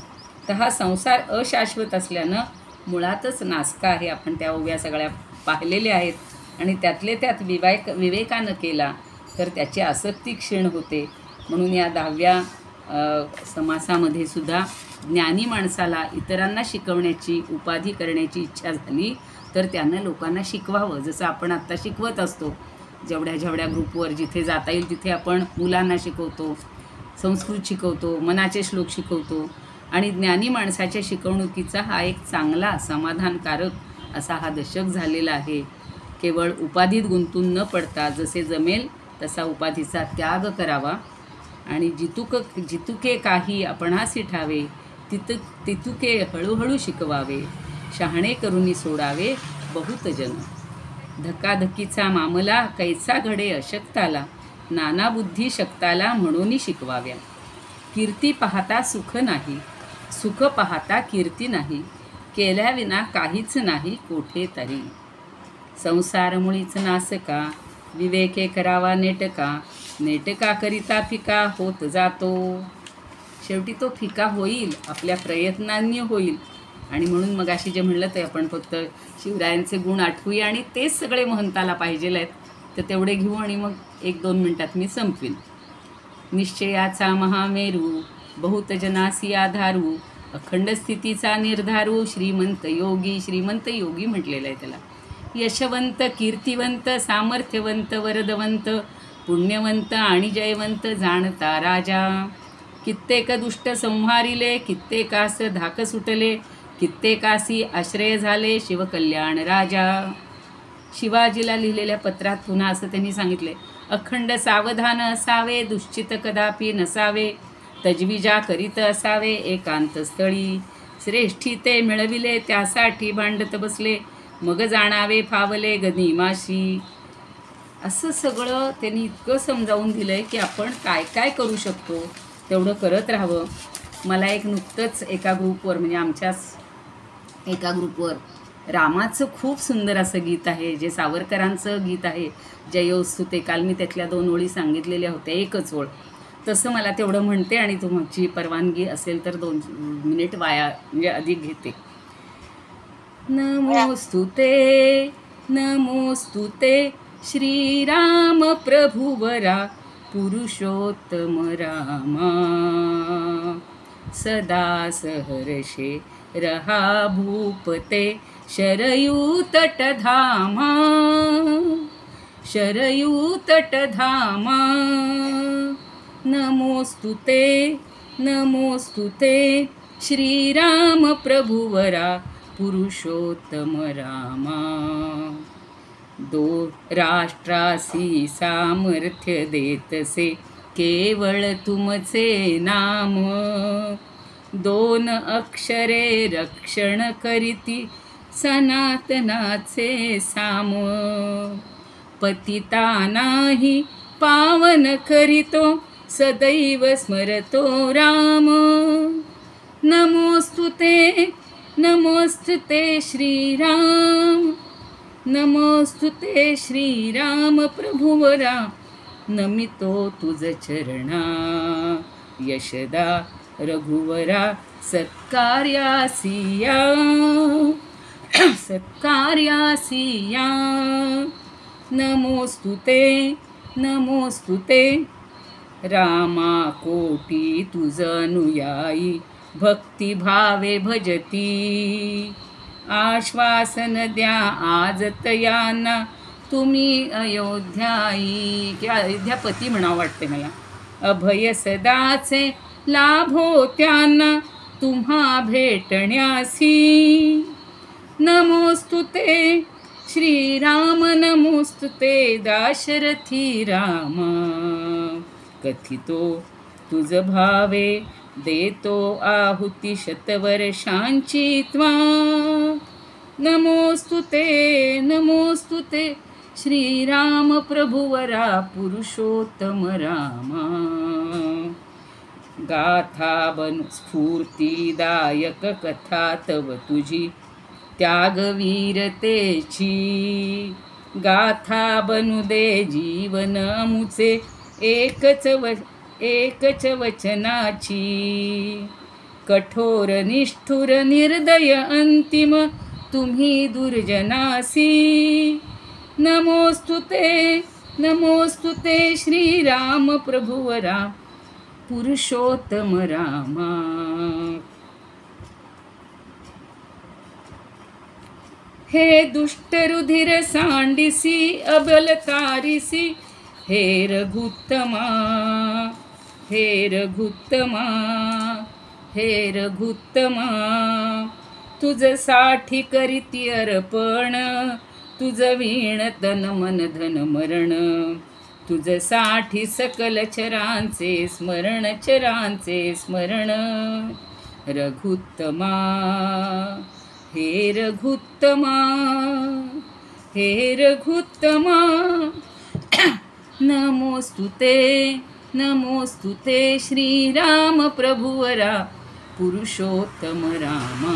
तर हा संसार अशाश्वत असल्यानं मुळातच नासका आहे. आपण त्या ओव्या सगळ्या पाहिलेल्या आहेत आणि त्यातले त्यात विवेकानं केला तर त्याची आसक्ती क्षीण होते. म्हणून या 10व्या समासामध्ये सुद्धा ज्ञानी माणसाला इतरांना शिकवण्याची, उपाधी करण्याची इच्छा झाली तर त्यानं लोकांना शिकवावं. जसं आपण आत्ता शिकवत असतो. जेवढ्या ग्रुपवर जिथे जाता येईल तिथे आपण मुलांना शिकवतो, संस्कृत शिकवतो, मनाचे श्लोक शिकवतो. आणि ज्ञानी माणसाच्या शिकवणुकीचा हा एक चांगला समाधानकारक असा हा दशक झालेला आहे. केवळ उपाधीत गुंतून न पडता जसे जमेल तसा उपाधीचा त्याग करावा आणि जितुके काही आपणासी ठावे, तितुके हळूहळू शिकवावे. शहाणे करुनी सोडावे बहुत जन. धकाधकीचा मामला कैसा घडे अशक्ताला, नाना बुद्धी शक्ताला म्हणून शिकवाव्या. कीर्ती पाहता सुख नाही, सुख पाहता कीर्ती नाही, केल्याविना काहीच नाही कोठे तरी. संसार मुळीच नासका, विवेके करावा नेटका, नेटका करिता फिका होत जातो. शेवटी तो फिका होईल, आपल्या प्रयत्नांनी होईल. आणि म्हणून मगाशी जे म्हणलं ते आपण फक्त शिवरायांचे गुण आठवूया आणि तेच सगळे महंताला पाहिजेल आहेत. तर तेवढे घेऊ आणि मग 1-2 मिनटात मी संपवीन. निश्चयाचा महामेरू, बहुत जनासी आधारू, अखंड स्थितीचा निर्धारू, श्रीमंत योगी म्हटलेलं आहे त्याला. यशवंत, कीर्तिवंत, सामर्थ्यवंत, वरदवंत, पुण्यवंत आणि जयवंत जाणता राजा. कित्येक दुष्ट संहारिले, कित्येकास धाक सुटले, कित्येकासी आश्रय झाले शिवकल्याण राजा. शिवाजीला लिहिलेल्या पत्रात पुन्हा असं त्यांनी सांगितले, अखंड सावधान असावे, दुश्चित कदापि नसावे, तजविजा करीत असावे एकांत स्थळी. श्रेष्ठी ते मिळविले त्यासाठी भांडत बसले, मग जाणावे फावले गनिमाशी. असं सगळं त्यांनी इतकं समजावून दिलं आहे की आपण काय काय करू शकतो तेवढं करत राहावं. मला एक नुकतंच एका ग्रुपवर, म्हणजे आमच्याच एका ग्रुपवर रामाचं खूप सुंदर असं गीत आहे, जे सावरकरांचं गीत आहे, जयोस्तु ते. काल मी त्यातल्या 2 ओळी सांगितलेल्या होत्या, एकच ओळ. तसं मला तेवढं म्हणते आणि तुमची परवानगी असेल तर 2 मिनिट वाया म्हणजे अधिक घेते. नमोस्तुते नमोस्तुते श्रीराम प्रभुवरा, पुरुषोत्तम रामा. सदा सहर्षे रहा भूपते, शरयू तटधामा, शरयू तटधामा. नमोस्तुते नमोस्तुते श्रीराम प्रभुवरा, पुरुषोत्तम रामा. 2 राष्ट्रासी सामर्थ्य देतसे, केवळ तुमचे नाम. 2 अक्षरे रक्षण करीती, सनातनाचे साम. पतिता नाही पावन करीतो, सदैव स्मरतो राम. नमोस्तुते नमोस्तुते श्रीराम, नमोस्तुते श्रीराम प्रभुवरा. नमितो तुझ चरणा, यशदा रघुवरा. सत्कार्यासिया सत्कार्यासिया. नमोस्तुते नमोस्तुते रामा. कोटी तुझ अनुयायी, भक्तिभावे भजती. आश्वासन द्या आज तयांना, तुम्ही अयोध्याई, किंवा अयोध्यापती म्हणावं वाटते मला. अभय सदाचे लाभो त्यांना, तुम्हा भेटण्यासी. नमोस्तुते श्रीराम नमोस्तुते दाशरथी राम, कथितो तुझ भावे देतो आहुती शतवर्षांची त्वा, नमोस्तुते नमोस्तुते श्रीराम प्रभुवरा पुरुषोत्तम रामा, गाथा बन स्फूर्तिदायक कथा तव तुझी त्यागवीरतेची, गाथा बनू दे जीवन मुचे एकच वचनाची, कठोर निष्ठुर निर्दय अंतिम तुम्ही दुर्जनासी, नमोस्तुते नमोस्तुते श्रीराम प्रभुवरा पुरुषोत्तम रामा. हे दुष्ट रुधिर सांडिसी अबल तारिसी, हे रघुत्तमा हे रघुत्तमा हे रघुत्तमा, तुझ साठी करीती अर्पण, तुझ वीण तन मन धन मरण, तुझ साठी सकल चरांचे स्मरण चरांचे स्मरण, रघुत्तमा हे रघुत्तमा हे रघुत्तमा, नमोस्तुते नमोस्तुते श्रीराम प्रभुवरा पुरुषोत्तम रामा,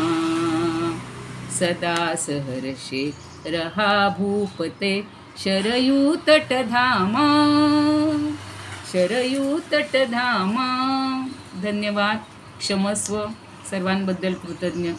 सदा सहर्षे रहा भूपते शरयू तटधामा, शरयू तटधामा. धन्यवाद. क्षमस्व. सर्वांबद्दल कृतज्ञ.